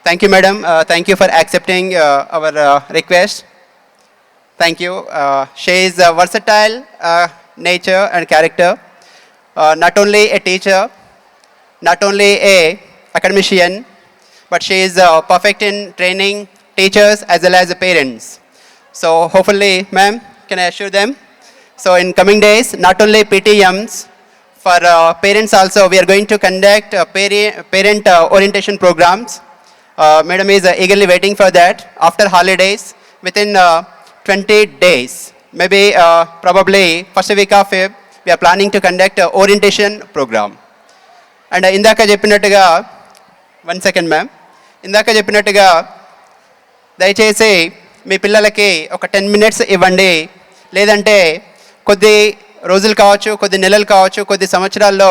Thank you, Madam. Thank you for accepting our request. Thank you. She is a versatile nature and character. Not only a teacher, not only a academician, but she is perfect in training teachers as well as the parents. So hopefully, ma'am, can I assure them? So in coming days, not only PTMs, for parents also, we are going to conduct parent orientation programs. Madam is eagerly waiting for that after holidays within 20 days. Maybe probably first week of Feb, we are planning to conduct an orientation program. And indaka cheppinattuga, 1 second ma'am, indaka cheppinattuga దయచేసి మీ పిల్లలకి ఒక 10 minutes ఇవ్వండి. లేదంటే కొద్ది రోజులు కావచ్చు, కొద్ది నెలలు కావచ్చు, కొద్ది సంవత్సరాల్లో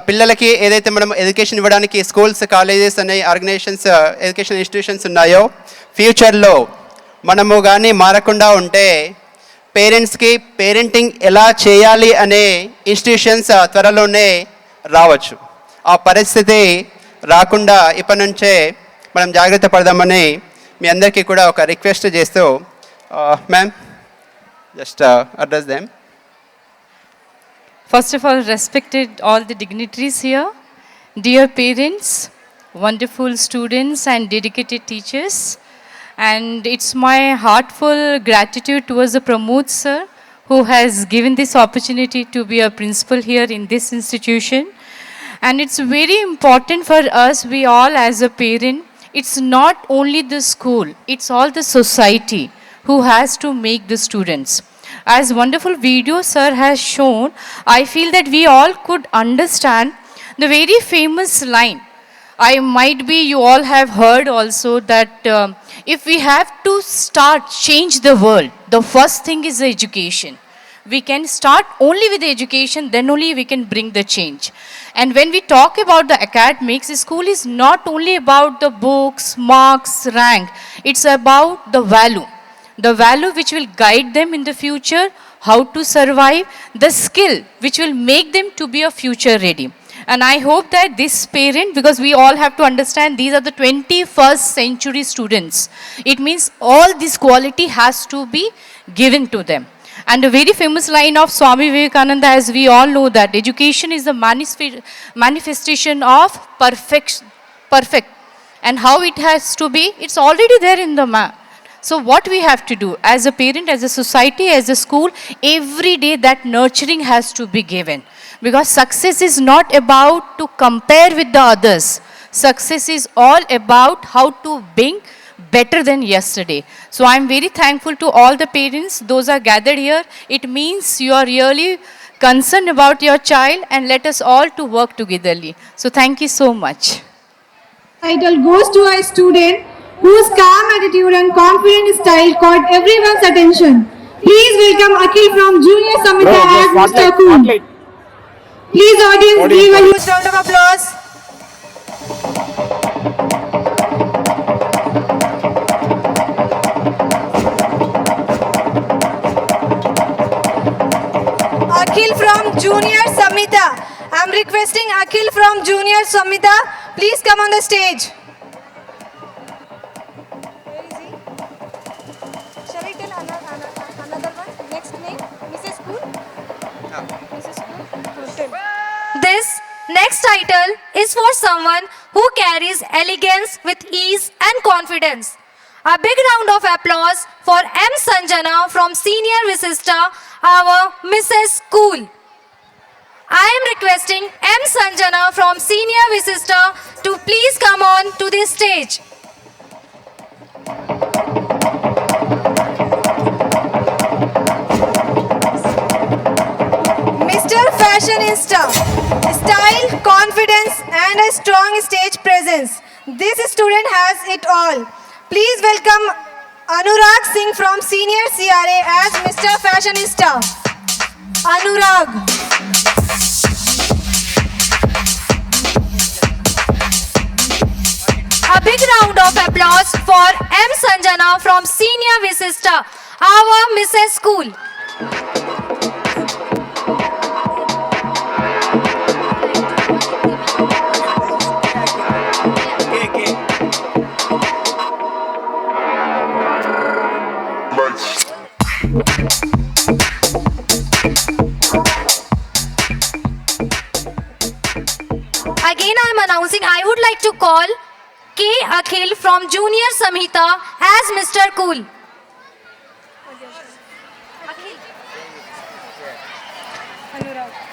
పిల్లలకి ఏదైతే మనం ఎడ్యుకేషన్ ఇవ్వడానికి స్కూల్స్, కాలేజెస్ అనే ఆర్గనైజేషన్స్, ఎడ్యుకేషన్ ఇన్స్టిట్యూషన్స్ ఉన్నాయో, ఫ్యూచర్లో మనము కానీ మారకుండా ఉంటే పేరెంట్స్కి పేరెంటింగ్ ఎలా చేయాలి అనే ఇన్స్టిట్యూషన్స్ త్వరలోనే రావచ్చు. ఆ పరిస్థితి రాకుండా ఇప్పటి నుంచే మనం జాగ్రత్త పడదామని మీ అందరికీ కూడా ఒక రిక్వెస్ట్ చేస్తూ, ma'am just address them. First of all, respected all the dignitaries here, dear parents, wonderful students and dedicated teachers, and it's my heartful gratitude towards the Pramod sir who has given this opportunity to be a principal here in this institution. And it's very important for us, we all as a parent, it's not only the school, it's all the society who has to make the students. As wonderful video sir has shown, I feel that we all could understand the very famous line, I might be, you all have heard also that if we have to start change the world, the first thing is education. We can start only with education, then only we can bring the change. And when we talk about the academics, school is not only about the books, marks, rank. It's about the value which will guide them in the future, how to survive, the skill which will make them to be a future ready. And I hope that this parent, because we all have to understand these are the 21st century students. It means all this quality has to be given to them. And a very famous line of Swami Vivekananda, as we all know, that education is the manifestation of perfect. And how it has to be, it's already there in the man. So what we have to do as a parent, as a society, as a school, every day that nurturing has to be given. Because success is not about to compare with the others. Success is all about how to being better than yesterday. So I'm very thankful to all the parents, those are gathered here. It means you are really concerned about your child, and let us all to work togetherly. So thank you so much. Title goes to a student whose calm attitude and confident style caught everyone's attention. Please welcome Akhil from Junior Samhita as Mr. Cool. Please audience give a huge round of applause. Akhil from Junior Samhita. I am requesting Akhil from Junior Samhita. Please come on the stage. Shall we tell another one? Next name, Mrs. Cool. Mrs. Cool. This next title is for someone who carries elegance with ease and confidence. A big round of applause for M. Sanjana from Senior Visista, our Mrs. Cool. I am requesting M. Sanjana from Senior Visista to please come on to the stage. Mr. Fashionista, style, confidence and a strong stage presence. This student has it all. Please welcome Anurag Singh from Senior CRA as Mr. Fashionista. Anurag. A big round of applause for M. Sanjana from Senior Visista, our Mrs. Cool. Again, I am announcing I would like to call K. Akhil from Junior Samhita as Mr. Cool.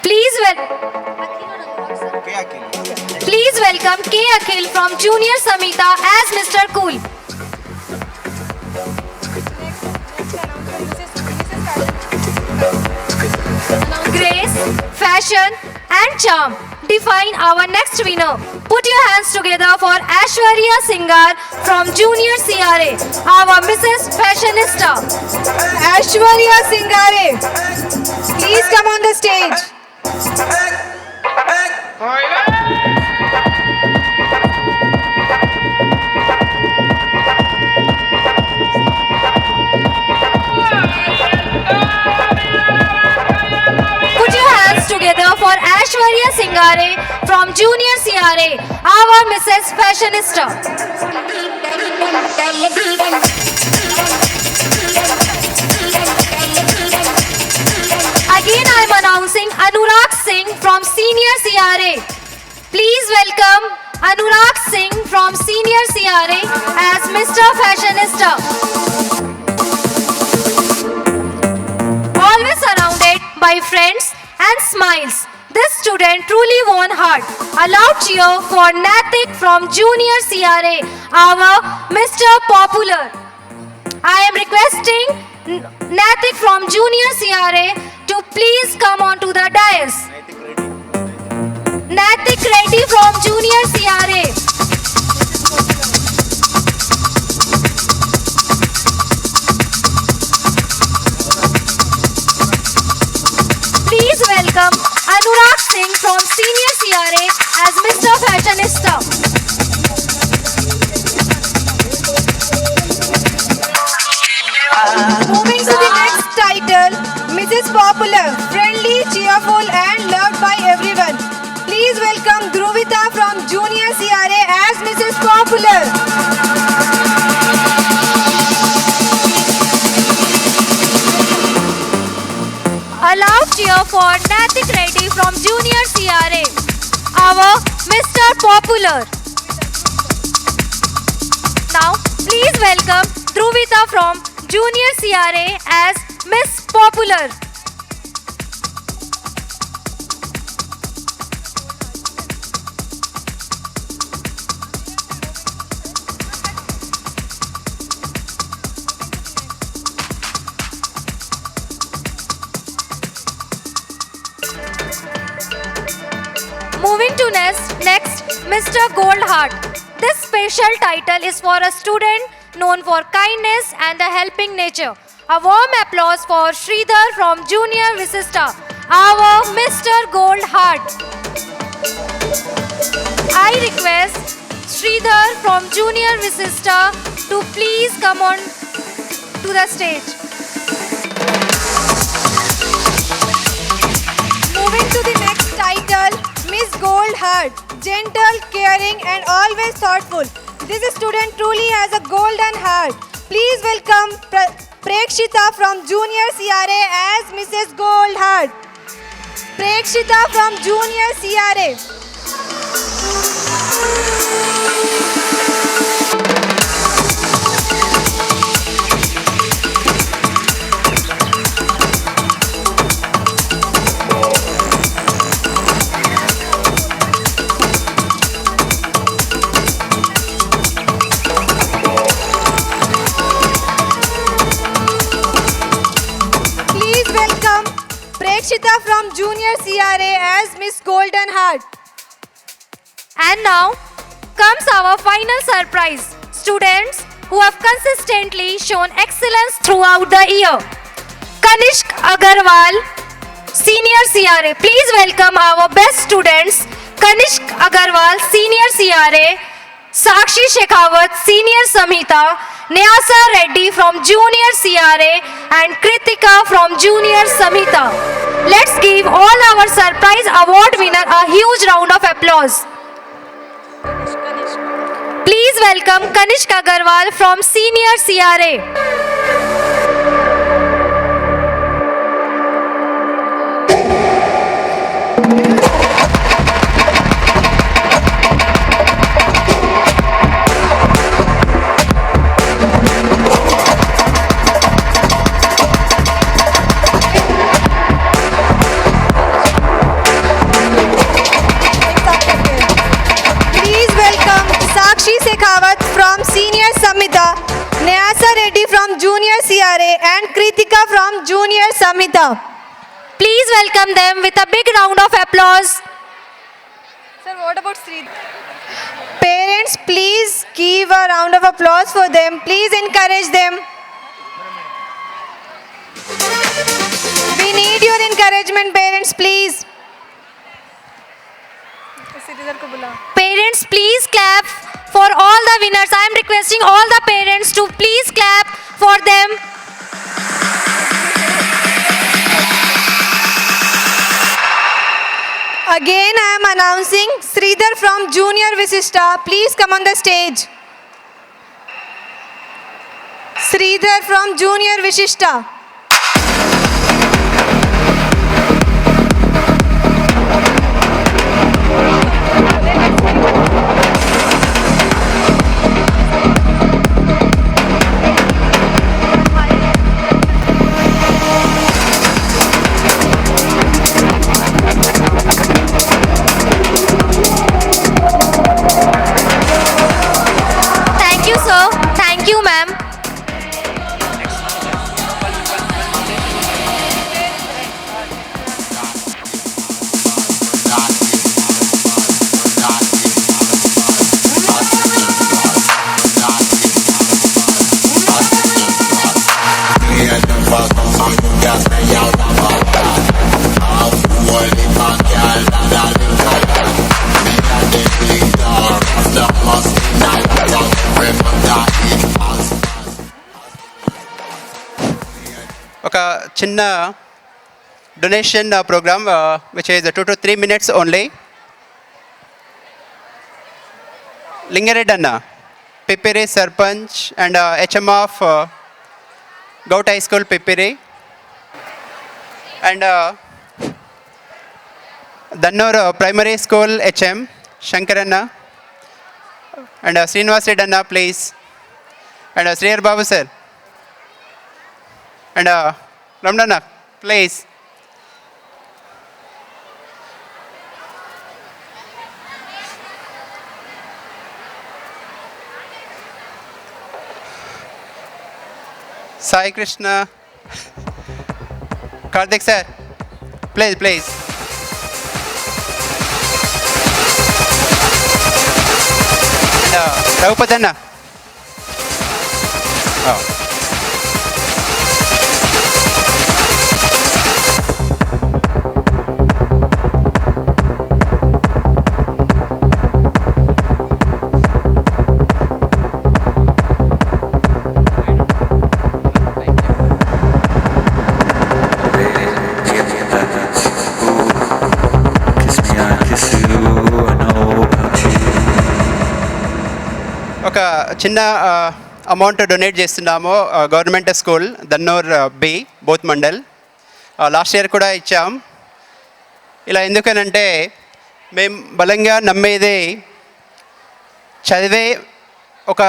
Please welcome K. Akhil from Junior Samhita as Mr. Cool. Grace, fashion and charm define our next winner. Put your hands together for Aishwarya Singar from Junior CRA, our Mrs. Fashionista. Aishwarya Singare, please come on the stage. Put your hands together for Aishwarya Singare from Junior CRA, our Mrs. Fashionista. Again, I am announcing Anurag Singh from Senior CRA. Please welcome Anurag Singh from Senior CRA as Mr. Fashionista. Always surrounded by friends and smiles, this student truly won heart. A loud cheer for Natik from Junior CRA, our Mr. Popular. I am requesting Natik from Junior CRA to please come on to the dais. Natik Reddy from Junior CRA. Singh from Senior CRA as Mr. Fashionista. Moving to the next title, Mrs. Popular, friendly, cheerful and loved by everyone. Please welcome Dhruvita from Junior CRA as Mrs. Popular. A loud cheer for Natik Reddy from Junior CRA, our Mr. Popular. Now, please welcome Dhruvita from Junior CRA as Miss Popular. Moving to next, Mr. Goldheart. This special title is for a student known for kindness and a helping nature. A warm applause for Sridhar from Junior Visista, our Mr. Goldheart. I request Sridhar from Junior Visista to please come on to the stage. Moving to the next title, Miss Goldheart, gentle, caring and always thoughtful. This student truly has a golden heart. Please welcome Prekshita from Junior CRA as Mrs. Goldheart. Prekshita from Junior CRA. Prekshita from Junior CRA as Miss Golden Heart. And now comes our final surprise. Students who have consistently shown excellence throughout the year. Kanishk Agarwal, Senior CRA. Please welcome our best students. Kanishk Agarwal, Senior CRA. Sakshi Shekhawat, Senior Samhita. Nyasa Reddy from Junior CRA and Kritika from Junior Samhita. Let's give all our surprise award winner a huge round of applause. Please welcome Kanishk Agarwal from Senior CRA. Shekhawat from Senior Samhita, Nyasa Reddy from Junior CRA and Kritika from Junior Samhita. Please welcome them with a big round of applause. Sir, what about Sri? Parents, please give a round of applause for them. Please encourage them. We need your encouragement, parents, please. Parents, please clap for all the winners. I am requesting all the parents to please clap for them. Again, I am announcing Sridhar from Junior Visista. Please come on the stage. Sridhar from Junior Visista. Thank you, sir. Thank you, ma'am. చిన్న donation programme which is 2 to 3 minutes only. Lingareddy అన్న, Pippiri sarpanch and HM of govt high school Pippiri, and Dannur primary school HM Shankaranna, and Srinivas Reddy అన్న please, and Srihar Babu sir, and Ramananna please. Sai Krishna, Karthik sir please please. And Raghupati అన్న. ఒక చిన్న amount donate చేస్తున్నాము government school Dannur B Boath mandal. Last year కూడా ఇచ్చాం. ఇలా ఎందుకనంటే మేము బలంగా నమ్మేది చదివే ఒక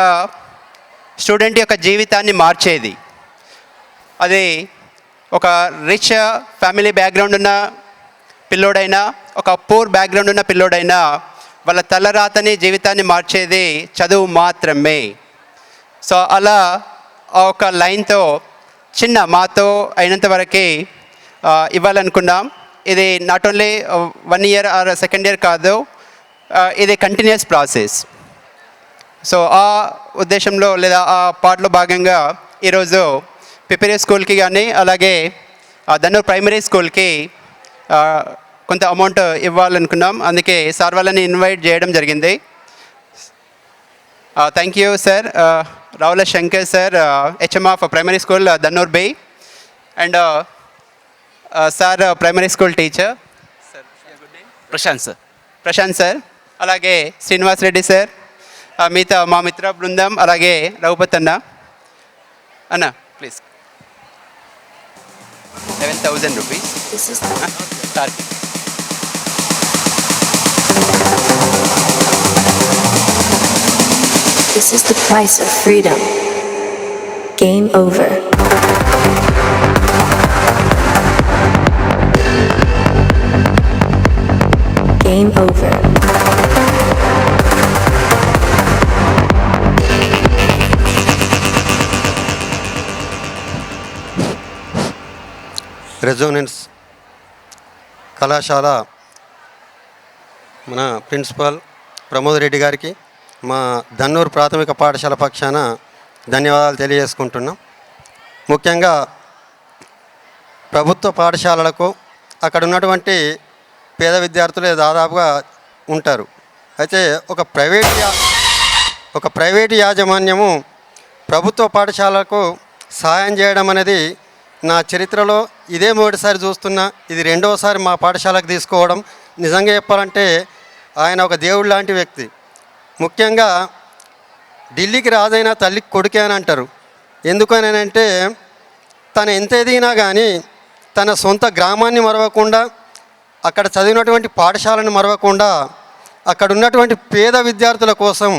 స్టూడెంట్ యొక్క జీవితాన్ని మార్చేది. అది ఒక రిచ్ ఫ్యామిలీ బ్యాక్గ్రౌండ్ ఉన్న పిల్లోడైనా, ఒక పూర్ బ్యాక్గ్రౌండ్ ఉన్న పిల్లోడైనా వాళ్ళ తలరాతని జీవితాన్ని మార్చేది చదువు మాత్రమే. సో అలా ఒక లైన్తో చిన్న మాతో అయినంత వరకు ఇవ్వాలనుకున్నాం. ఇది not only 1 year or 2nd year కాదు, ఇది కంటిన్యూస్ ప్రాసెస్. సో ఆ ఉద్దేశంలో లేదా ఆ పాటలో భాగంగా ఈరోజు పిపిరి స్కూల్కి కానీ అలాగే దన్నూర్ ప్రైమరీ స్కూల్కి కొంత అమౌంట్ ఇవ్వాలనుకున్నాం. అందుకే సార్ వాళ్ళని ఇన్వైట్ చేయడం జరిగింది. Thank you sir. Ravula Shankar sir, HM of primary school Dannur B, and sir primary school teacher Prashanth sir, అలాగే శ్రీనివాస్ రెడ్డి సార్, మిగతా మా మిత్ర బృందం, అలాగే రఘుపతి అన్న please. 11,000 rupees. Target. This is the price of freedom. Game over. Game over. Resonance కళాశాల మన ప్రిన్సిపాల్ ప్రమోద్ రెడ్డి గారికి మా దన్నూరు ప్రాథమిక పాఠశాల పక్షాన ధన్యవాదాలు తెలియజేసుకుంటున్నాం. ముఖ్యంగా ప్రభుత్వ పాఠశాలలకు అక్కడ ఉన్నటువంటి పేద విద్యార్థులే దాదాపుగా ఉంటారు. అయితే ఒక ప్రైవేటు యాజమాన్యము ప్రభుత్వ పాఠశాలకు సహాయం చేయడం అనేది నా చరిత్రలో ఇదే మొదటిసారి చూస్తున్నా. ఇది రెండవసారి మా పాఠశాలకు తీసుకోవడం. నిజంగా చెప్పాలంటే ఆయన ఒక దేవుడు లాంటి వ్యక్తి. ముఖ్యంగా ఢిల్లీకి రాజైనా తల్లికి కొడుకే అని అంటారు. ఎందుకనంటే తను ఎంత ఎదిగినా కానీ తన సొంత గ్రామాన్ని మరవకుండా, అక్కడ చదివినటువంటి పాఠశాలను మరవకుండా, అక్కడ ఉన్నటువంటి పేద విద్యార్థుల కోసం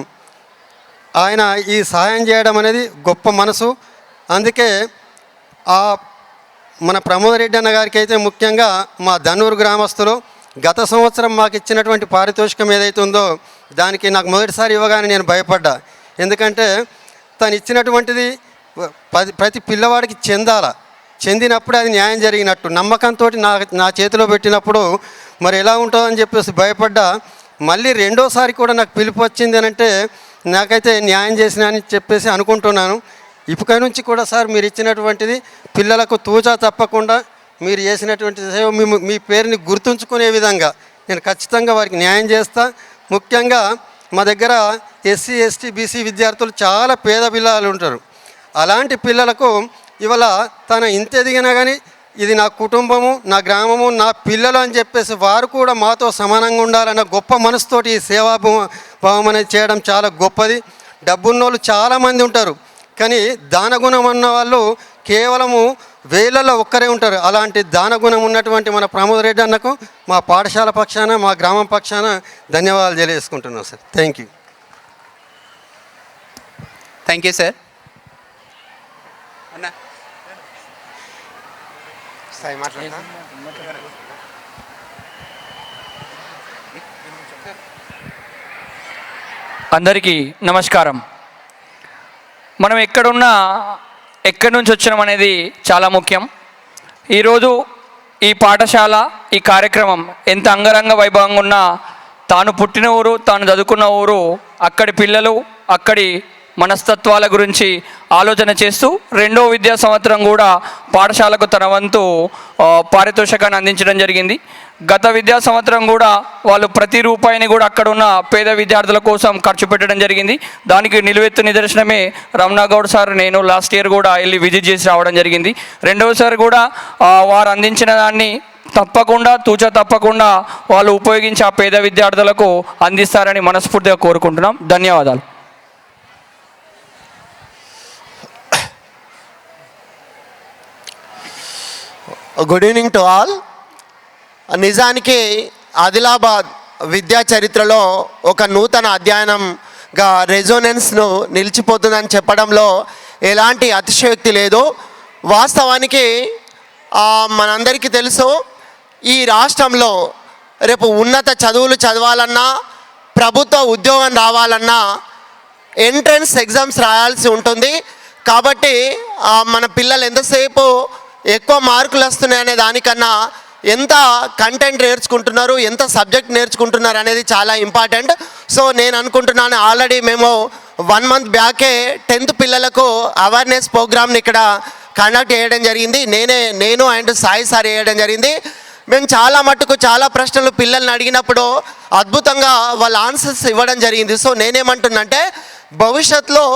ఆయన ఈ సహాయం చేయడం అనేది గొప్ప మనసు. అందుకే మన ప్రమోద్ రెడ్డి అన్న గారికి అయితే ముఖ్యంగా మా దన్నూరు గ్రామస్తులు గత సంవత్సరం మాకు ఇచ్చినటువంటి పారితోషికం ఏదైతే ఉందో దానికి నాకు మొదటిసారి ఇవ్వగానే నేను భయపడ్డా. ఎందుకంటే తను ఇచ్చినటువంటిది ప్రతి పిల్లవాడికి చెందినప్పుడే అది న్యాయం జరిగినట్టు నమ్మకంతో నా చేతిలో పెట్టినప్పుడు మరి ఎలా ఉంటుందని చెప్పేసి భయపడ్డా. మళ్ళీ రెండోసారి కూడా నాకు పిలుపు వచ్చింది అని అంటే నాకైతే న్యాయం చేసిన అని చెప్పేసి అనుకుంటున్నాను. ఇప్పటి నుంచి కూడా సార్ మీరు ఇచ్చినటువంటిది పిల్లలకు తూచా తప్పకుండా మీరు చేసినటువంటి సేవ మీ పేరుని గుర్తుంచుకునే విధంగా నేను ఖచ్చితంగా వారికి న్యాయం చేస్తా. ముఖ్యంగా మా దగ్గర SC ST BC విద్యార్థులు చాలా పేద పిల్లలు ఉంటారు. అలాంటి పిల్లలకు ఇవాళ తను ఇంత ఎదిగినా కానీ ఇది నా కుటుంబము, నా గ్రామము, నా పిల్లలు అని చెప్పేసి వారు కూడా మాతో సమానంగా ఉండాలన్న గొప్ప మనసుతోటి ఈ సేవాభావం అనేది చేయడం చాలా గొప్పది. డబ్బున్నోళ్ళు చాలామంది ఉంటారు, కానీ దానగుణం అన్న వాళ్ళు కేవలము వేలలో ఒక్కరే ఉంటారు. అలాంటి దానగుణం ఉన్నటువంటి మన ప్రమోద్ రెడ్డి అన్నకు మా పాఠశాల పక్షాన, మా గ్రామం పక్షాన ధన్యవాదాలు తెలియజేసుకుంటున్నాం sir. Thank you. Thank you sir. అందరికీ నమస్కారం. మనం ఎక్కడి నుంచి వచ్చినాం అనేది చాలా ముఖ్యం. ఈరోజు ఈ పాఠశాల, ఈ కార్యక్రమం ఎంత అంగరంగ వైభవంగా ఉన్నా తాను పుట్టిన ఊరు, తాను చదువుకున్న ఊరు, అక్కడి పిల్లలు, అక్కడి మనస్తత్వాల గురించి ఆలోచన చేస్తూ 2వ విద్యా సంవత్సరం కూడా పాఠశాలకు తన వంతు పారితోషికాన్ని అందించడం జరిగింది. గత విద్యా సంవత్సరం కూడా వాళ్ళు ప్రతి రూపాయిని కూడా అక్కడ ఉన్న పేద విద్యార్థుల కోసం ఖర్చు పెట్టడం జరిగింది. దానికి నిలువెత్తు నిదర్శనమే రమణ గౌడ్ సార్, నేను లాస్ట్ ఇయర్ కూడా వెళ్ళి విజిట్ చేసి రావడం జరిగింది. 2వసారి కూడా వారు అందించిన దాన్ని తప్పకుండా వాళ్ళు ఉపయోగించి ఆ పేద విద్యార్థులకు అందిస్తారని మనస్ఫూర్తిగా కోరుకుంటున్నాం. ధన్యవాదాలు. Good evening to all. నిజానికి ఆదిలాబాద్ విద్యా చరిత్రలో ఒక నూతన అధ్యయనంగా రెజోనెన్స్ను నిలిచిపోతుందని చెప్పడంలో ఎలాంటి అతిశయోక్తి లేదు. వాస్తవానికి మనందరికీ తెలుసు, ఈ రాష్ట్రంలో రేపు ఉన్నత చదువులు చదవాలన్నా, ప్రభుత్వ ఉద్యోగం రావాలన్నా ఎంట్రన్స్ ఎగ్జామ్స్ రాయాల్సి ఉంటుంది. కాబట్టి మన పిల్లలు ఎంతసేపు ఎక్కువ మార్కులు వస్తున్నాయి అనే దానికన్నా ఎంత కంటెంట్ నేర్చుకుంటున్నారు, ఎంత సబ్జెక్ట్ నేర్చుకుంటున్నారు అనేది చాలా ఇంపార్టెంట్. సో నేను అనుకుంటున్నాను, ఆల్రెడీ మేము 1 మంత్ బ్యాకే 10th పిల్లలకు అవేర్నెస్ ప్రోగ్రామ్ని ఇక్కడ కండక్ట్ చేయడం జరిగింది. నేను అండ్ సాయి సార్ చేయడం జరిగింది. మేము చాలా ప్రశ్నలు పిల్లల్ని అడిగినప్పుడు అద్భుతంగా వాళ్ళ ఆన్సర్స్ ఇవ్వడం జరిగింది. సో నేనేమంటున్నంటే, భవిష్యత్తులో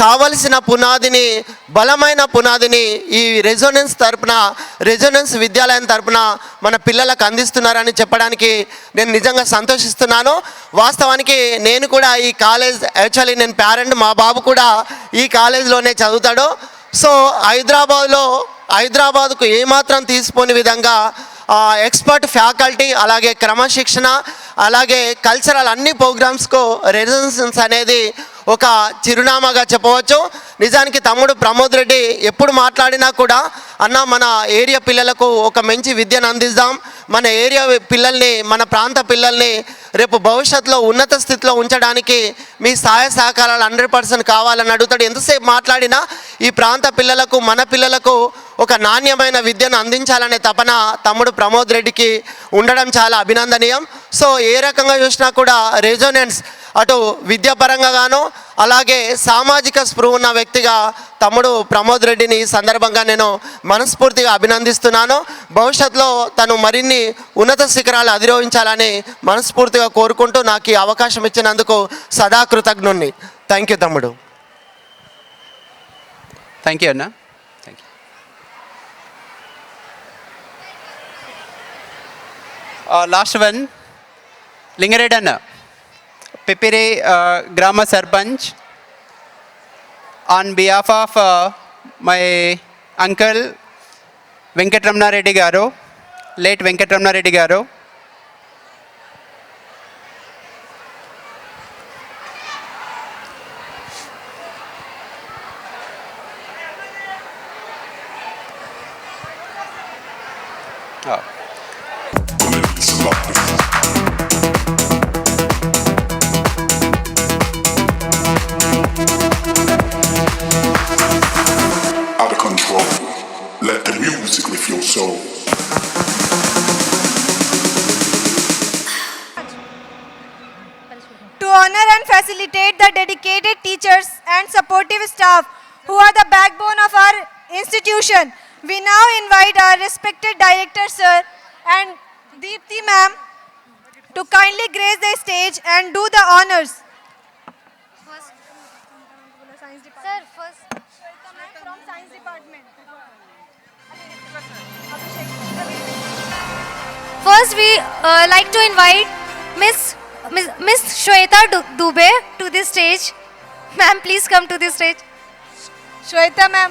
కావలసిన పునాదిని, బలమైన పునాదిని ఈ రెజోనెన్స్ విద్యాలయం తరపున మన పిల్లలకు అందిస్తున్నారని చెప్పడానికి నేను నిజంగా సంతోషిస్తున్నాను. వాస్తవానికి నేను కూడా ఈ కాలేజ్, యాక్చువల్లీ నేను పేరెంట్, మా బాబు కూడా ఈ కాలేజ్లోనే చదువుతాడు. సో హైదరాబాద్కు ఏమాత్రం తీసిపోని విధంగా ఎక్స్పర్ట్ ఫ్యాకల్టీ, అలాగే క్రమశిక్షణ, అలాగే కల్చరల్ అన్ని ప్రోగ్రామ్స్కు రెజోనెన్స్ అనేది ఒక చిరునామాగా చెప్పవచ్చు. నిజానికి తమ్ముడు ప్రమోద్ రెడ్డి ఎప్పుడు మాట్లాడినా కూడా, అన్న మన ఏరియా పిల్లలకు ఒక మంచి విద్యను అందిద్దాం, మన ఏరియా పిల్లల్ని, మన ప్రాంత పిల్లల్ని రేపు భవిష్యత్తులో ఉన్నత స్థితిలో ఉంచడానికి మీ సహాయ సహకారాలు 100% కావాలని అడుగుతాడు. ఎంతసేపు మాట్లాడినా ఈ ప్రాంత పిల్లలకు, మన పిల్లలకు ఒక నాణ్యమైన విద్యను అందించాలనే తపన తమ్ముడు ప్రమోద్ రెడ్డికి ఉండడం చాలా అభినందనీయం. సో ఏ రకంగా చూసినా కూడా రెజోనెన్స్ అటు విద్యాపరంగా గాను, అలాగే సామాజిక స్పృహ ఉన్న వ్యక్తిగా తమ్ముడు ప్రమోద్ రెడ్డిని ఈ సందర్భంగా నేను మనస్ఫూర్తిగా అభినందిస్తున్నాను. భవిష్యత్తులో తను మరిన్ని ఉన్నత శిఖరాలు అధిరోహించాలని మనస్ఫూర్తిగా కోరుకుంటూ నాకు ఈ అవకాశం ఇచ్చినందుకు సదా కృతజ్ఞుణ్ణి. థ్యాంక్ యూ తమ్ముడు. థ్యాంక్ యూ అన్న. లాస్ట్ వన్ లింగారెడ్డి అన్న, పిపిరి గ్రామ sarpanch, on behalf of my uncle Venkataramanareddy గారు, లేట్ వెంకటరమణారెడ్డి గారు, Out of control. Let the music lift your soul. To honor and facilitate the dedicated teachers and supportive staff who are the backbone of our institution, we now invite our respected director sir and Deepthi ma'am to kindly grace the stage and do the honors. Sir, first Shweta ma'am from Science Department. First, we like to invite Miss Shweta Dubey to the stage. Ma'am, please come to the stage. Shweta ma'am.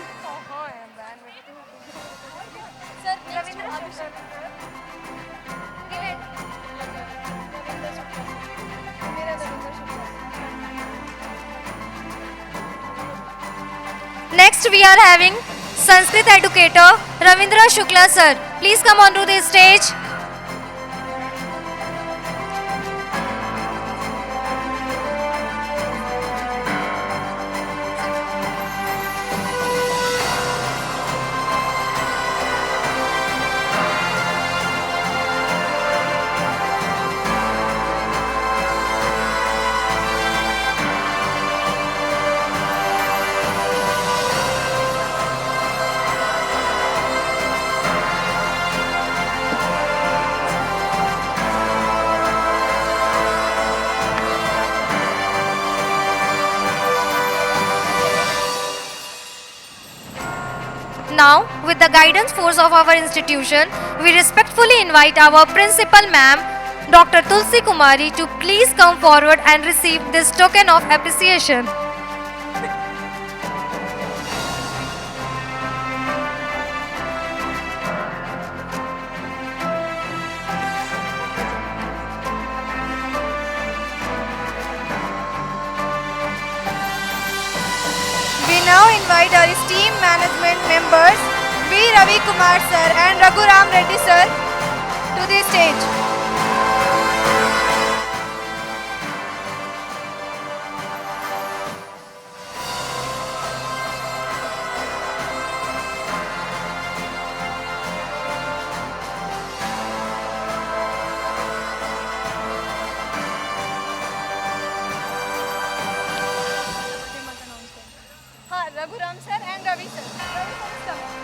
Next, we are having Sanskrit educator Ravindra Shukla sir. Please come onto the stage. Now, with the guidance force of our institution, we respectfully invite our principal ma'am, Dr. Tulsi Kumari, to please come forward and receive this token of appreciation. We now invite our esteemed management members, V. Ravi Kumar sir and Raghuram Reddy sir, to the stage. Raghuram sir and Ravi sir. Ravi sir is coming.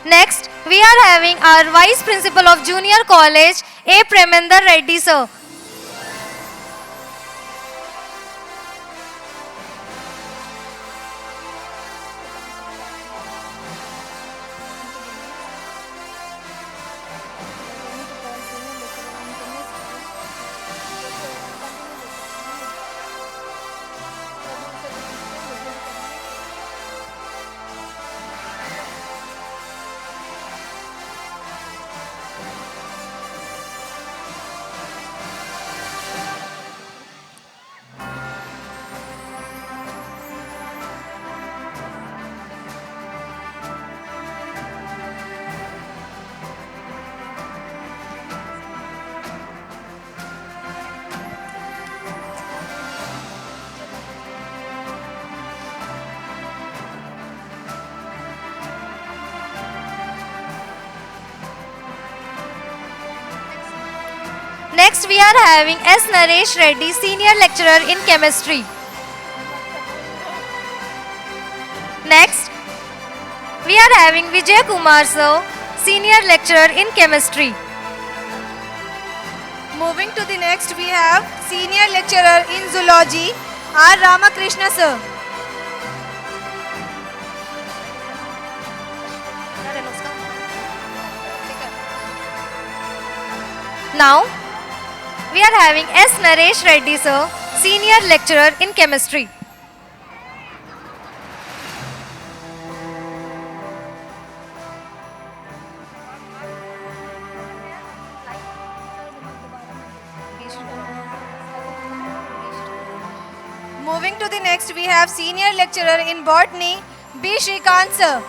Next, we are having our Vice Principal of Junior College, A. Premendra Reddy sir. Next, we are having S. Naresh Reddy, Senior Lecturer in Chemistry. Next, we are having Vijay Kumar sir, Senior Lecturer in Chemistry. Moving to the next, we have Senior Lecturer in Zoology, R. Ramakrishna sir. Now, we are having S. Naresh Reddy sir, Senior Lecturer in Chemistry. Moving to the next, we have Senior Lecturer in Botany, B. Shrikant sir.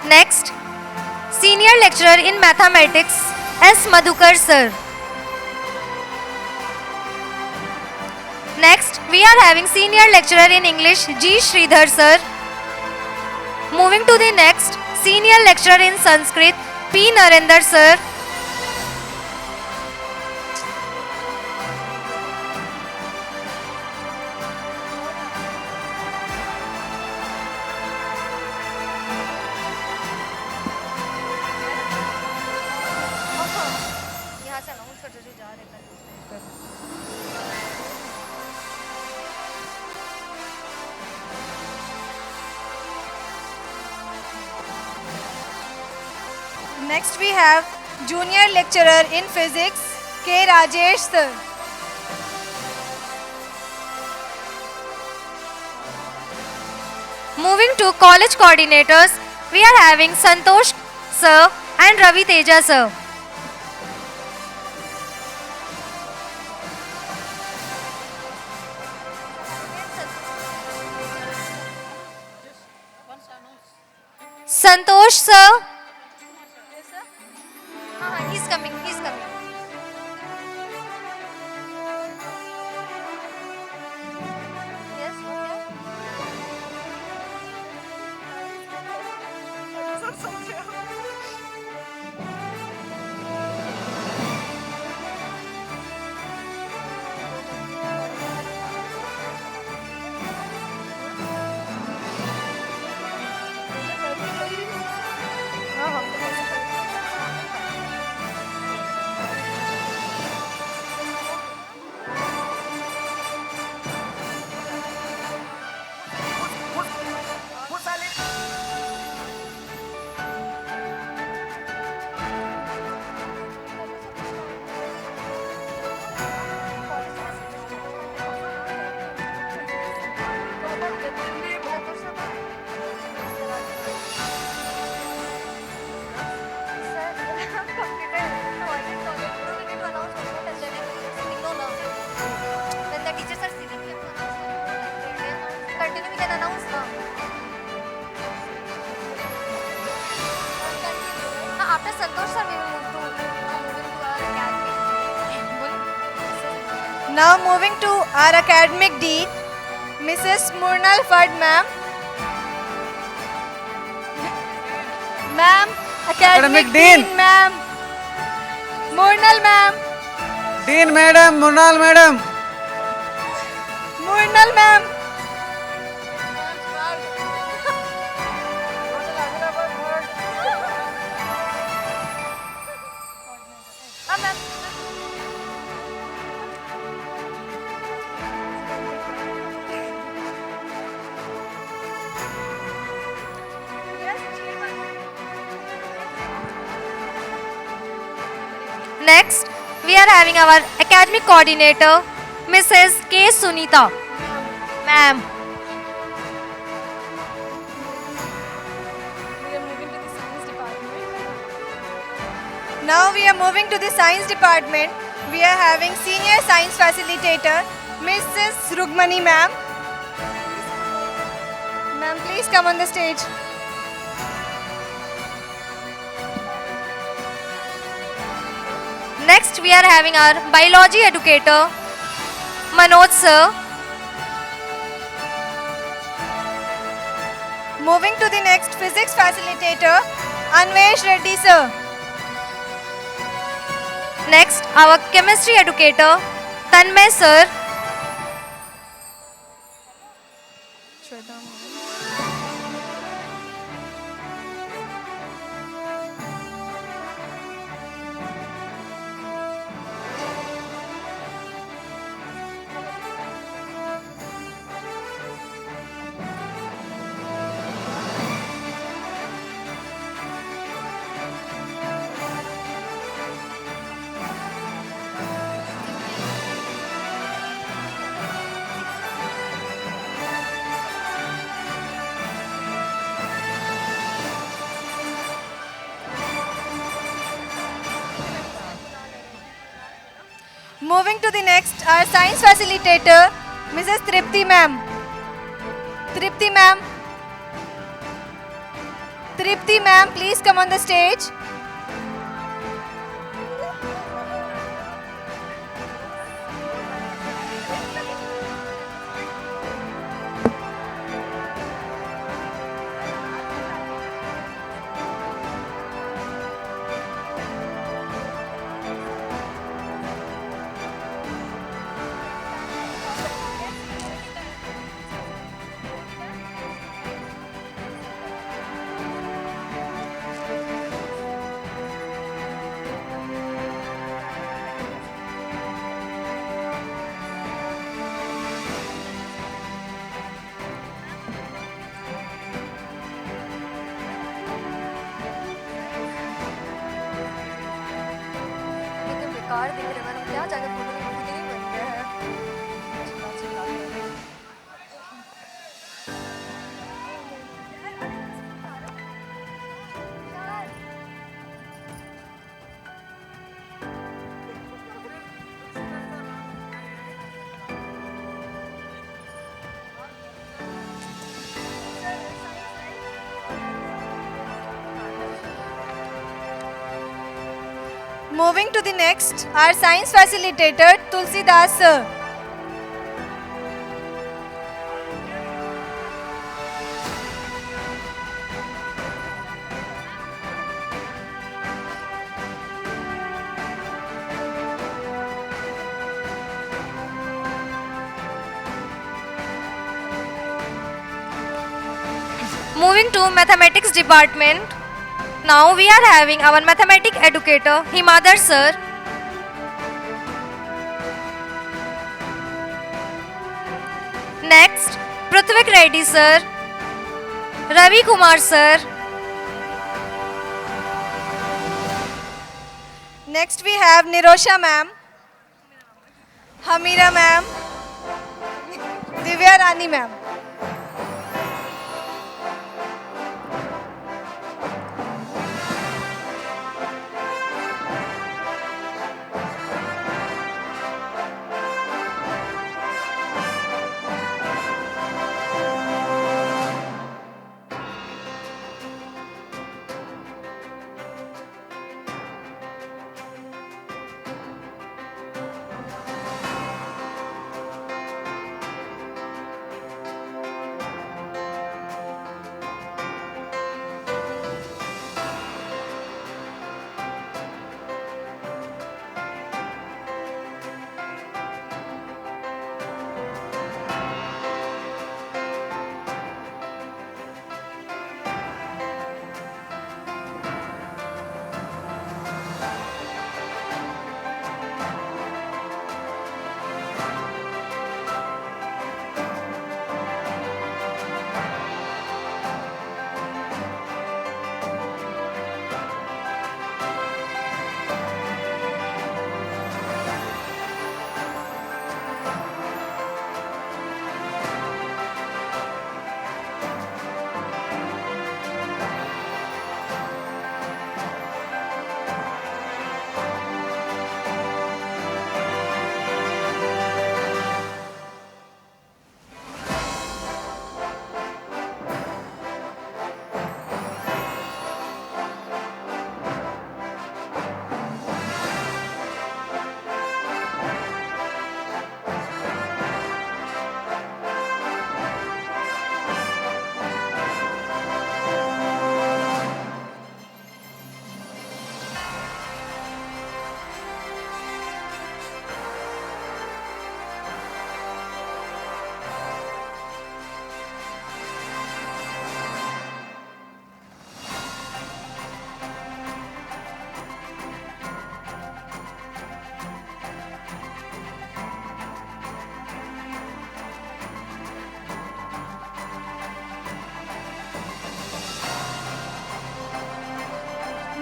Next, Senior Lecturer in Mathematics, S. Madhukar sir. Next, we are having Senior Lecturer in English, G. Sridhar sir. Moving to the next, Senior Lecturer in Sanskrit, P. Narendra sir. Next we have junior lecturer in physics, K. Rajesh sir. Moving to college coordinators, we are having Santosh sir and Ravi Teja sir. Santosh sir. He's coming, he's coming. Yes, okay. When the teachers are sitting, we have to announce. Continue, we can announce now. After Santosh sir, we will move to our academy. Now moving to our academic dean, Mrs. Murnal Fad ma'am. Ma'am, academic dean ma'am. Murnal ma'am. Dean madam, Munal madam. Murnal ma'am. Next, we are having our academic coordinator, Mrs. K. Sunita. Ma'am. Now we are moving to the science department. We are having senior science facilitator, Mrs. Rugmani ma'am. Ma'am, please come on the stage. Next, we are having our biology educator, Manoj sir. Moving to the next physics facilitator, Anvesh Reddy sir. Next, our chemistry educator, Tanmay sir. Moving to the next, our science facilitator, Mrs. Tripti ma'am. Tripti ma'am. Tripti ma'am, please come on the stage. पहाड़ दिख रहे हैं, क्या जाकर खुद ही बन गया है। Moving to the next, our science facilitator Tulsi Das sir. Moving to mathematics department. Now we are having our mathematics educator Himadar sir. Next, Prithvik Reddy sir, Ravi Kumar sir. Next we have Nirosha ma'am, Hamira ma'am, Divya Rani ma'am.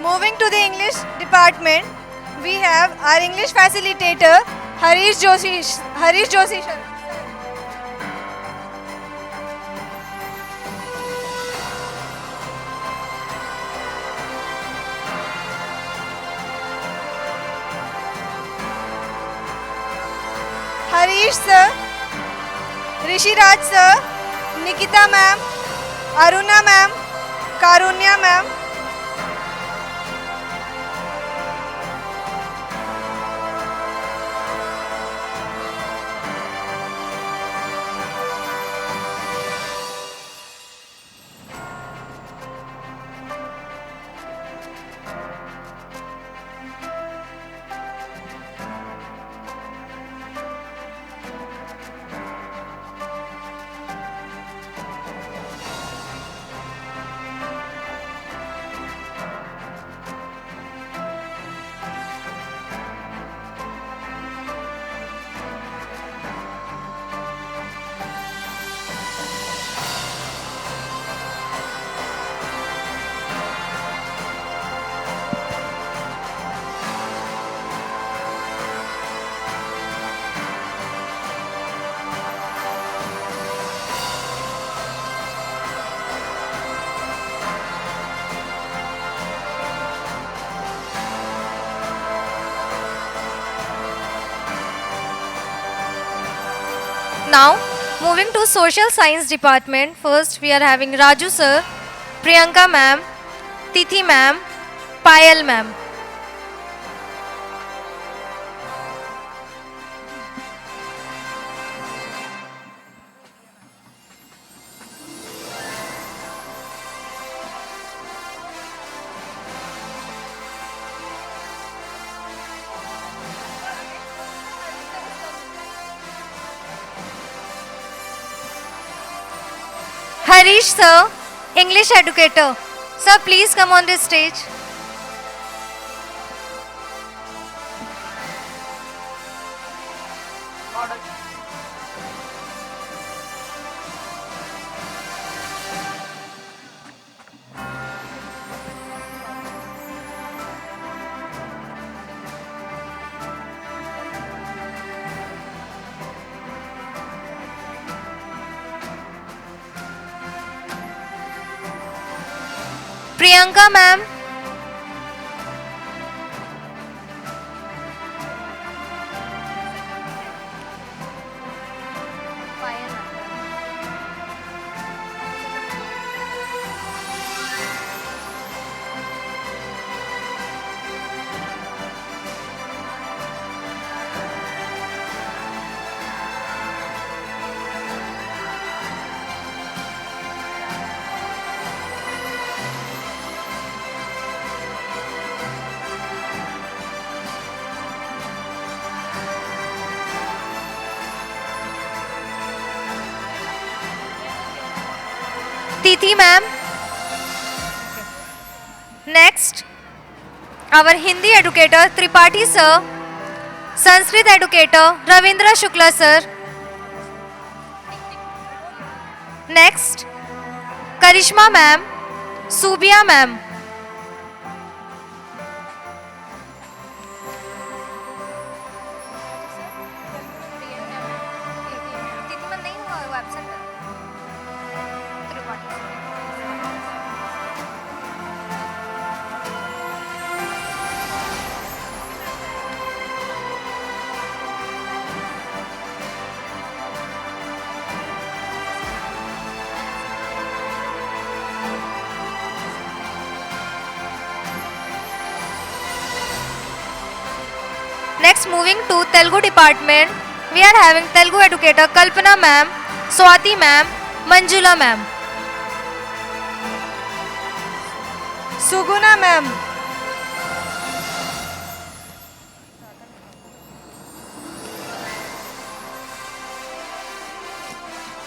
Moving to the English department, we have our English facilitator Harish Joshi sir. Harish sir, Rishi Raj sir, Nikita ma'am, Aruna ma'am, Karunya ma'am. Now, moving to Social Science Department. First, we are having Raju sir, Priyanka ma'am, Tithi ma'am, Payal ma'am. Harish sir, English educator. Sir, please come on this stage. Priyanka ma'am. Tithi ma'am. Next, our Hindi educator Tripathi sir, Sanskrit educator Ravindra Shukla sir. Next, Karishma ma'am, Subia ma'am. Next, moving to Telugu department, we are having Telugu educator Kalpana ma'am, Swati ma'am, Manjula ma'am. Suguna ma'am.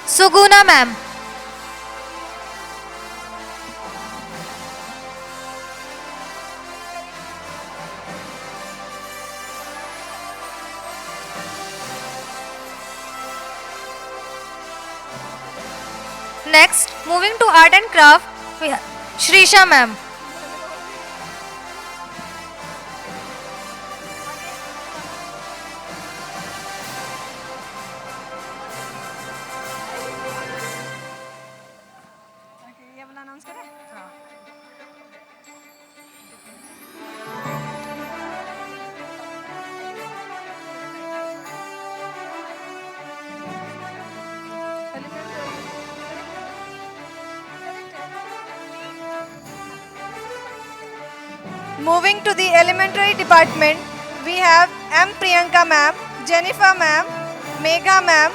Suguna ma'am. Next, moving to art and craft, we have Shrisha ma'am. Moving to the elementary department, we have M. Priyanka ma'am, Jennifer ma'am, Megha ma'am.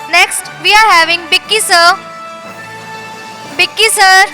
Next, we are having Bicky sir. Bicky sir.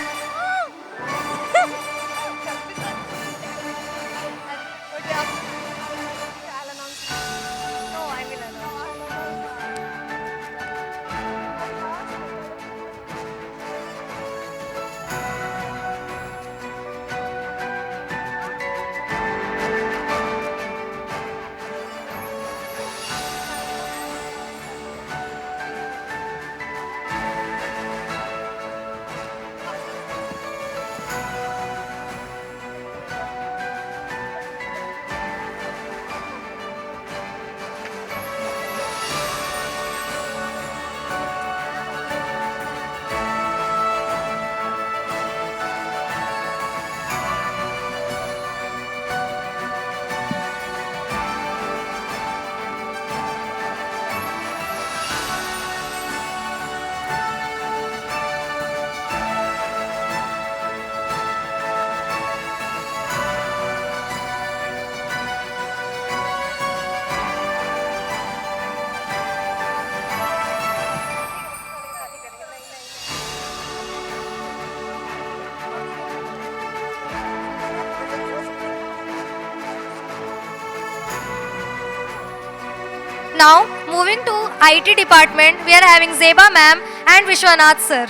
Now, moving to IT department, we are having Zeba ma'am and Vishwanath sir.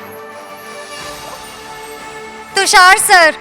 Tushar sir.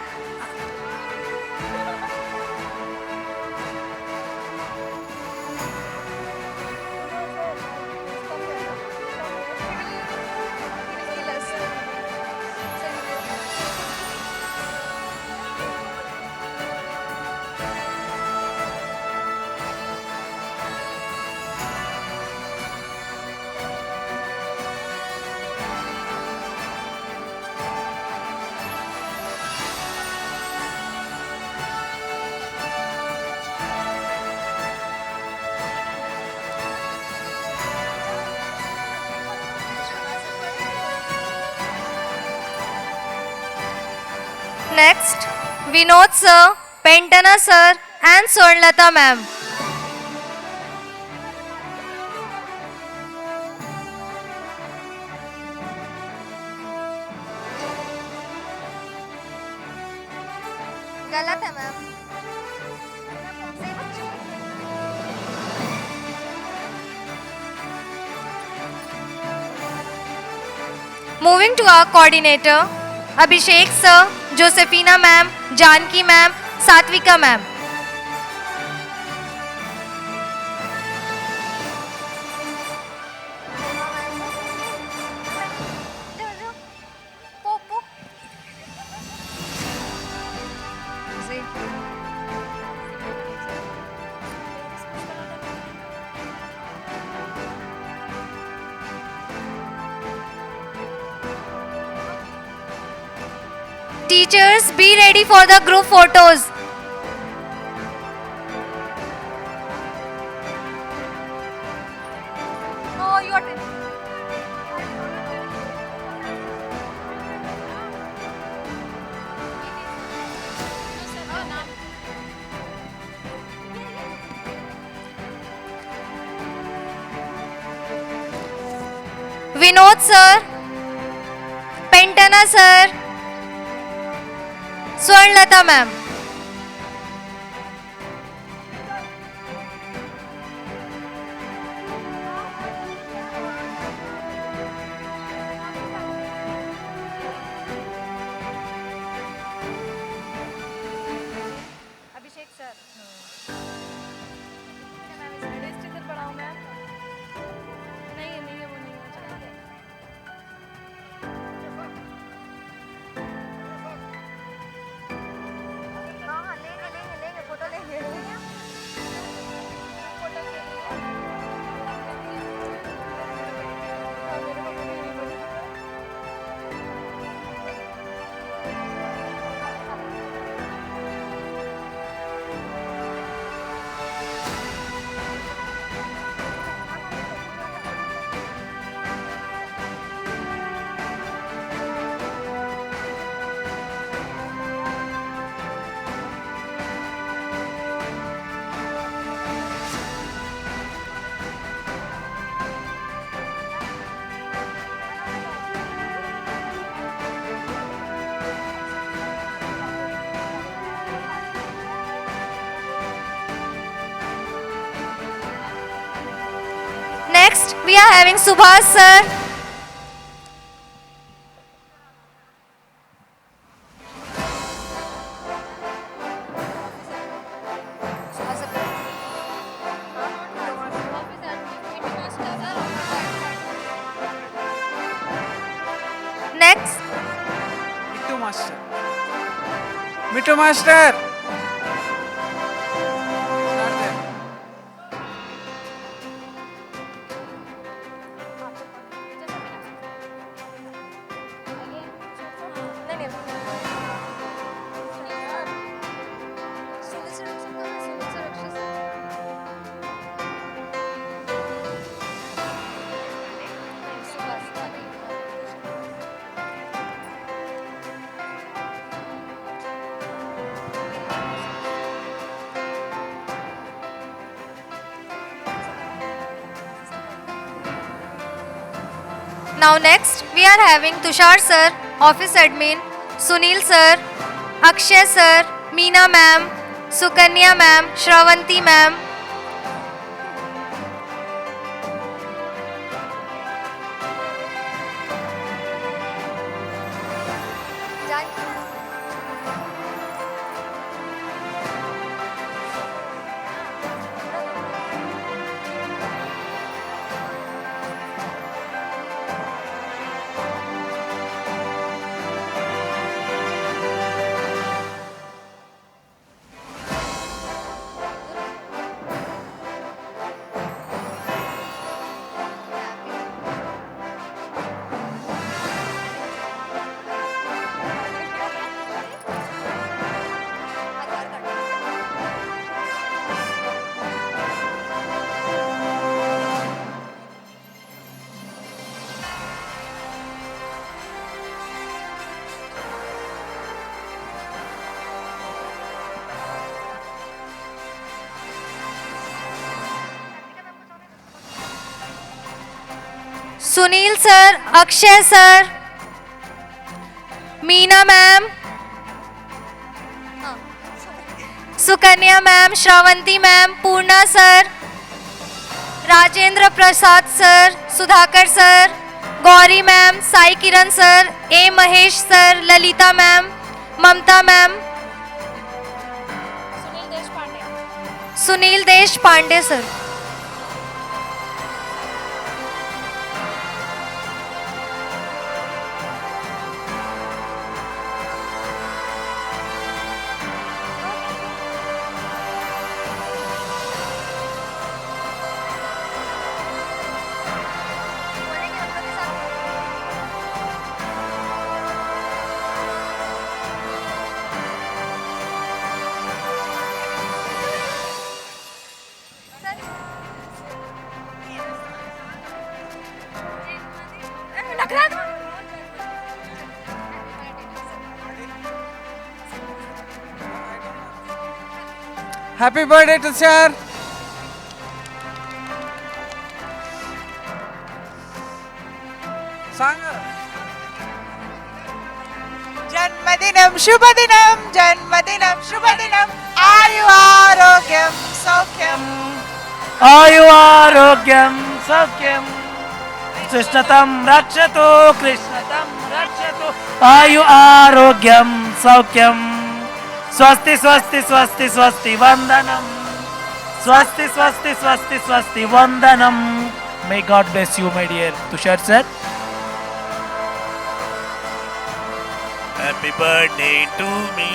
Next, Vinod sir, Pentana sir and Swarnlata ma'am. गलत है ma'am. Moving to our coordinator, Abhishek sir, Josephina ma'am, Janki ma'am, Satvika ma'am. Teachers, be ready for the group photos. No, you are. Vinod sir, Pentana sir, Swarnlata ma'am. Abhishek sir. Next, we are having Subhas sir. Next, Mittu master. Mittu master. Now next, we are having Tushar sir, office admin, Sunil sir, Akshay sir, Meena ma'am, Sukanya ma'am, Shravanti ma'am. Sunil sir, Akshay sir, Meena ma'am, Sukanya ma'am, Shravanti ma'am, Purna sir, Rajendra Prasad sir, Sudhakar sir, Gauri ma'am, Sai Kiran sir, A Mahesh sir, Lalitha ma'am, Mamata ma'am, Sunil Deshpande sir. Happy birthday to sir. जन्मदिनं शुभदिनं जन्मदिनं शुभदिनं आयु आरोग्यं सौख्यम् आयु आरोग्यं सौख्यं कृष्णतं रक्षतु कृष्णतं रक्षतु आयु आरोग्यं सौख्यं स्वस्ति स्वस्ति स्वस्ति स्वस्ति वंदनम स्वस्ति स्वस्ति स्वस्ति स्वस्ति वंदनम May God bless you, my dear Tushar sir. Happy birthday to me.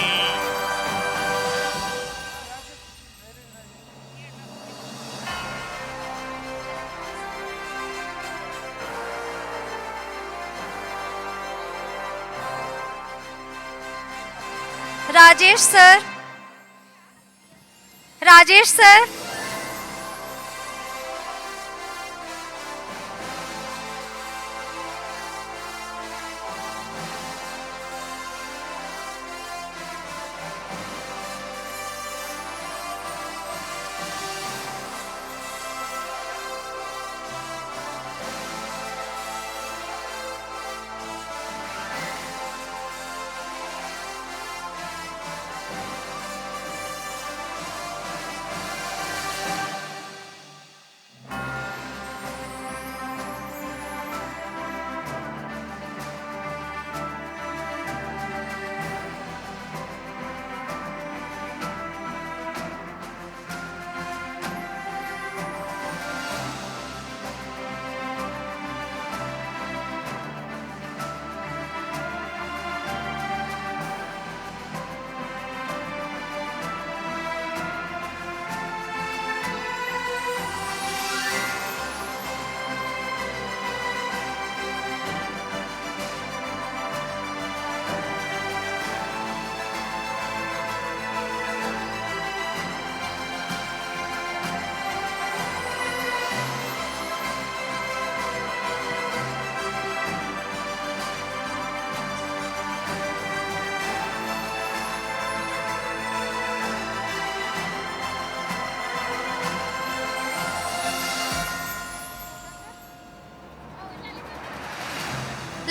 Rajesh sir, Rajesh sir,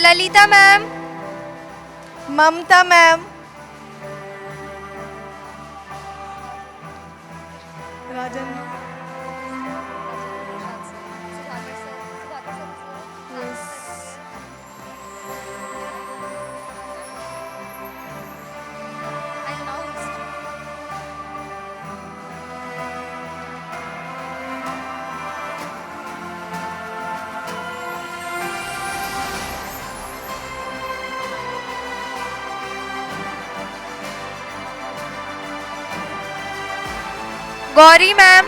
Lalitha ma'am, Mamata ma'am, Rajan Gauri ma'am,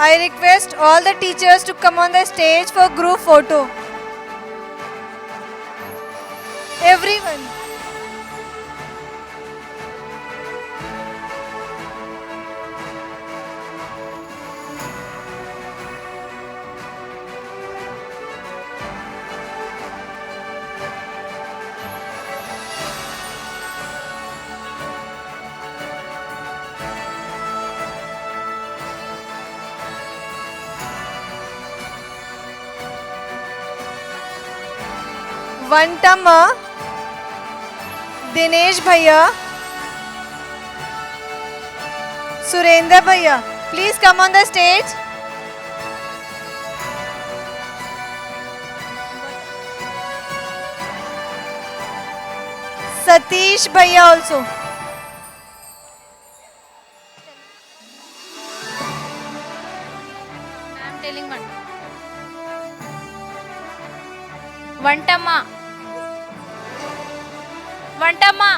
I request all the teachers to come on the stage for group photo. Everyone. Vantama, Dinesh Bhaiya, Surendra Bhaiya, please come on the stage. Satish Bhaiya also. I am telling one. Vantama. Vantama.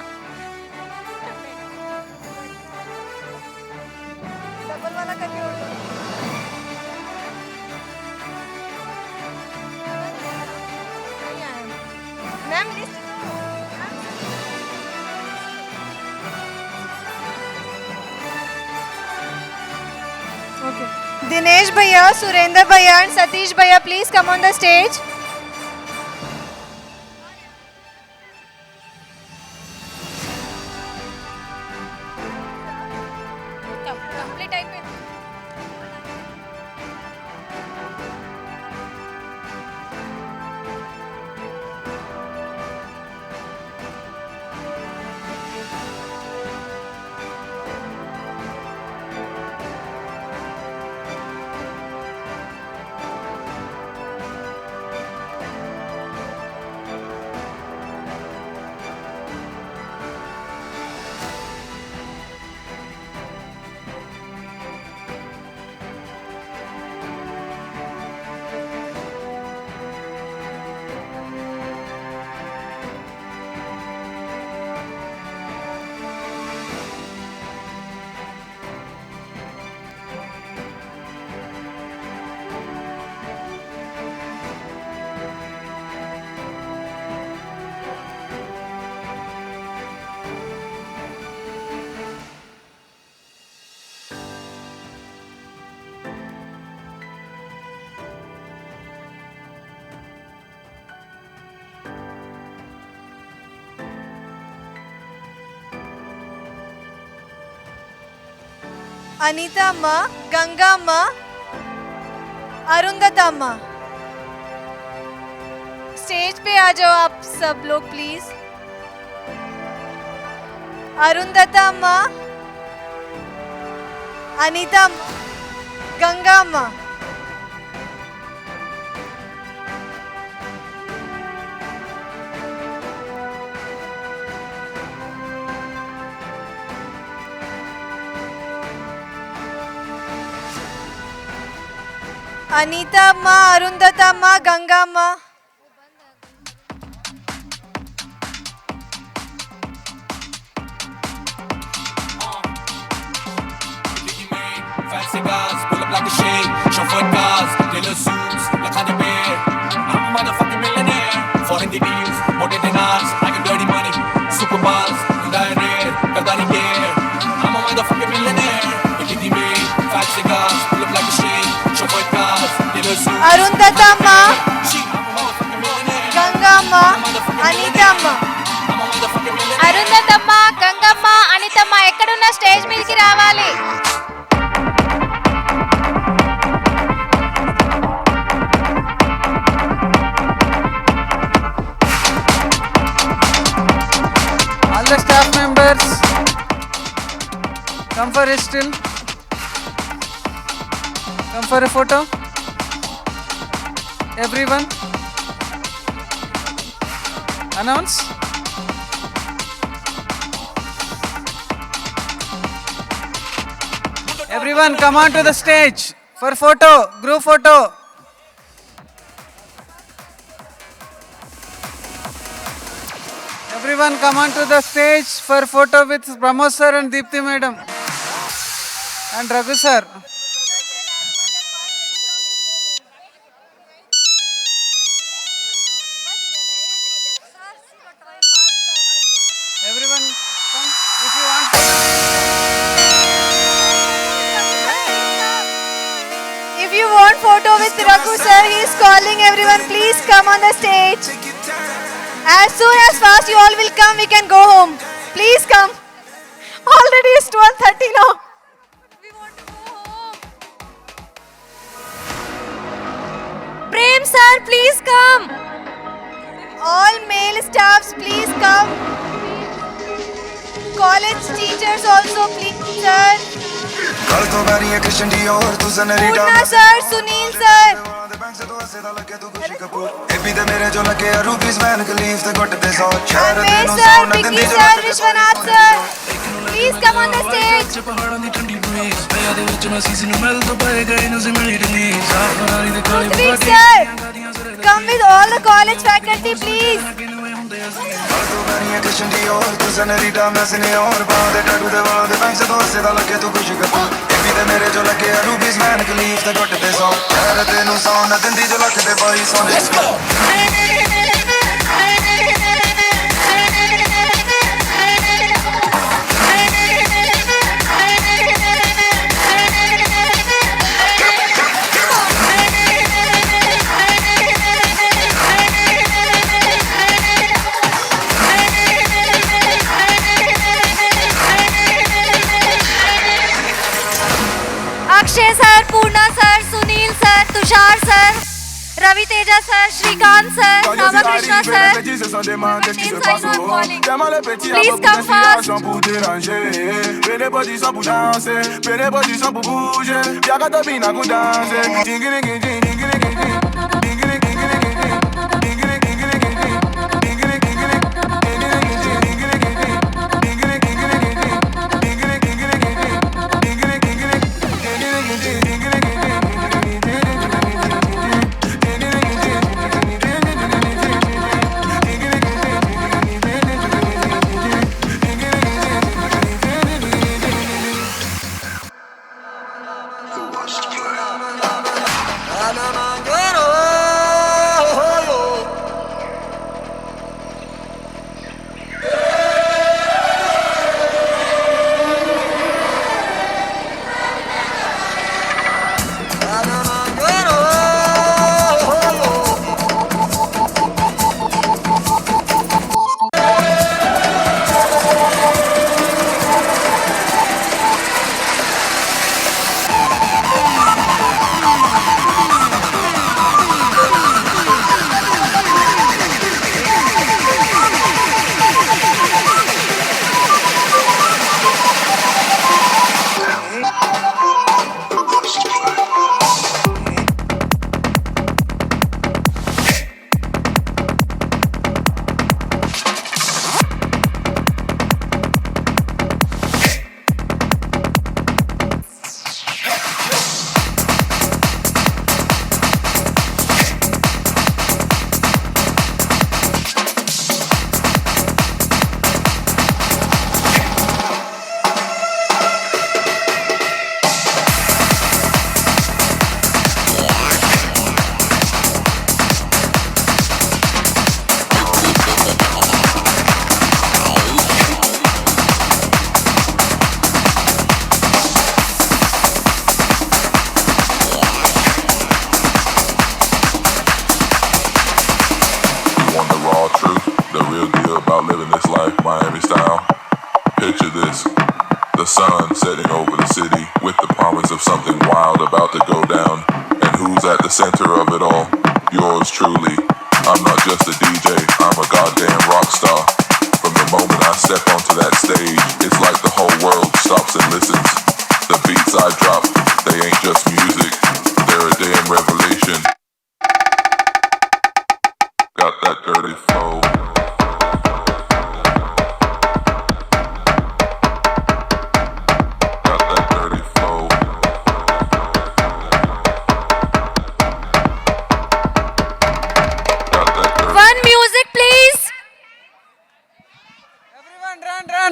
Double वाला करके और दो। Ma'am list Okay. Dinesh Bhaiya, Surendra Bhaiya and Satish Bhaiya, please come on the stage. Complete అయిపోయింది. अनीता अम्मा, गंगा अम्मा, अरुंधता अम्मा, stage पे आ जाओ आप सब लोग प्लीज। अरुंधता अम्मा, अनीता अम्मा, गंगा अम्मा। अनीता अम्मा, अरुंधता अम्मा, गंगा अम्मा। Fancy cars, pull up like a shade. Chauffeur cars, dealer suits, like on the bear. I'm a motherfucking millionaire. Foreign the deals, more than ours. I got dirty money, super bars, diarrhea, Kadani gear. I'm a motherfucking millionaire. Look at the maid, fancy cars, pull up like a shade. Chauffeur cars, dealer suits. अरुंधता अम्मा, गंगा अम्मा, अनीता अम्मा। అరుంధతమ్మ గంగమ్మ అనితమ్మ ఎక్కడున్న stage మీదకి రావాలి. All the staff members, come for a still. Come for a photo. Everyone. Announce. Everyone come on to the stage for photo, group photo. Everyone come on to the stage for photo with Pramod sir and Deepthi madam and Raghu sir. want photo with Raghu sir. He is calling everyone. Please come on the stage. As soon as fast you all will come, we can go home. Please come. Already it's 12:30 now. Prem sir, please come. All male staffs, please come. College teachers also, please, sir. Purna sir, Sunil sir. Anvesh sir, Vicky sir, Vishwanath sir. Please come on the stage. Prithvi sir, come with all the college faculty, please. Let's go. Akshay sir, Purna sir, Sunil sir, Tushar sir, Ravi Teja sir, Shrikant sir, Ramakrishna sir. Names I know I'm calling. Please come fast. The sun setting over the city with the promise of something wild about to go down. And who's at the center of it all? Yours truly. I'm not just a DJ, I'm a goddamn rock star. From the moment I step onto that stage, it's like the whole world stops and listens. The beats I drop, they ain't just music, they're a damn revelation. Got that dirty flow.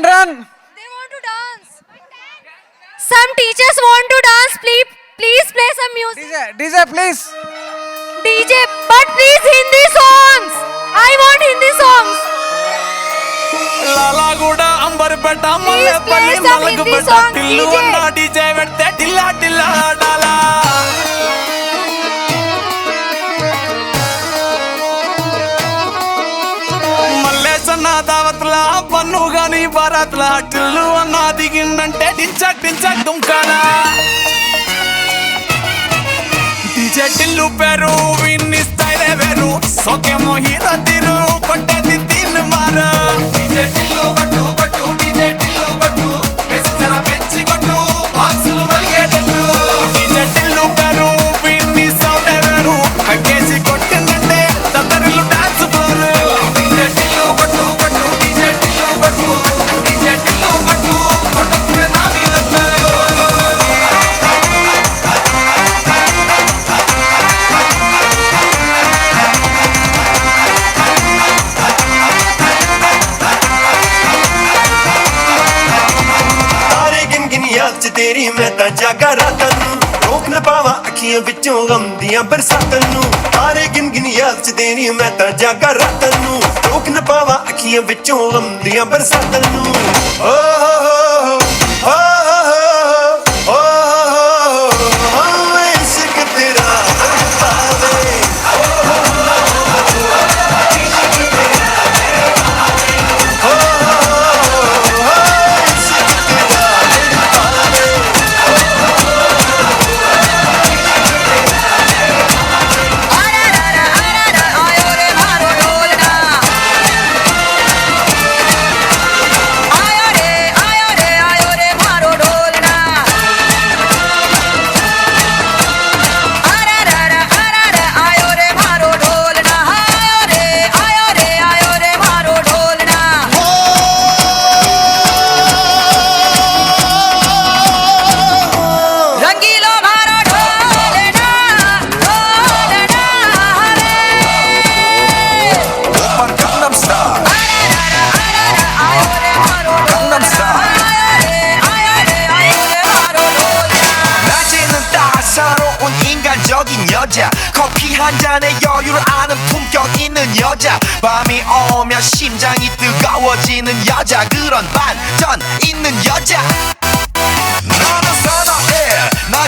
Run! They want to dance. Some teachers want to dance. Please play some music. DJ, please. DJ, but please Hindi songs. I want Hindi songs. Lala Guda Ambar Beta Male Pali Malak Beta Tillu Na DJ Vette Tilla Tilla Dala డించక్ డించక్ దుంకానా DJ Tillu పేరు విన్ని style వేరు సోకేమో hero తీరు కొట్టది తిన్ మారు DJ Tillu పట్టు పట్టు DJ Tillu పట్టు మెసరా పెంచి కొట్టు బాక్సులు మలిగేటట్టు DJ టిల్లు పేరు విన్ని సౌండ్ వేరు హగ్గేసి కొట్టిందంటే తత్తరిల్లు డాన్స్ ఫ్లోర్ DJ టిల్లు పట్టు పట్టు DJ టిల్లు పట్టు DJ టిల్లు పట్టు కొట్టకునే నా మీదకు तेरी मैं तां जागा रातां नूं रोक न पावां अखियां विचों गम दियां बरसातां नूं तारे गिन गिन याद च तेरी मैं तां जागा रातां नूं रोक न पावां अखियां विचों गम दियां बरसातां नूं ओ हो हो इश्क तेरा पावे 커피 한 잔에 여유를 아는 품격 있는 여자 밤이 오면 심장이 뜨거워지는 여자 그런 반전 있는 여자 너는 선어해 난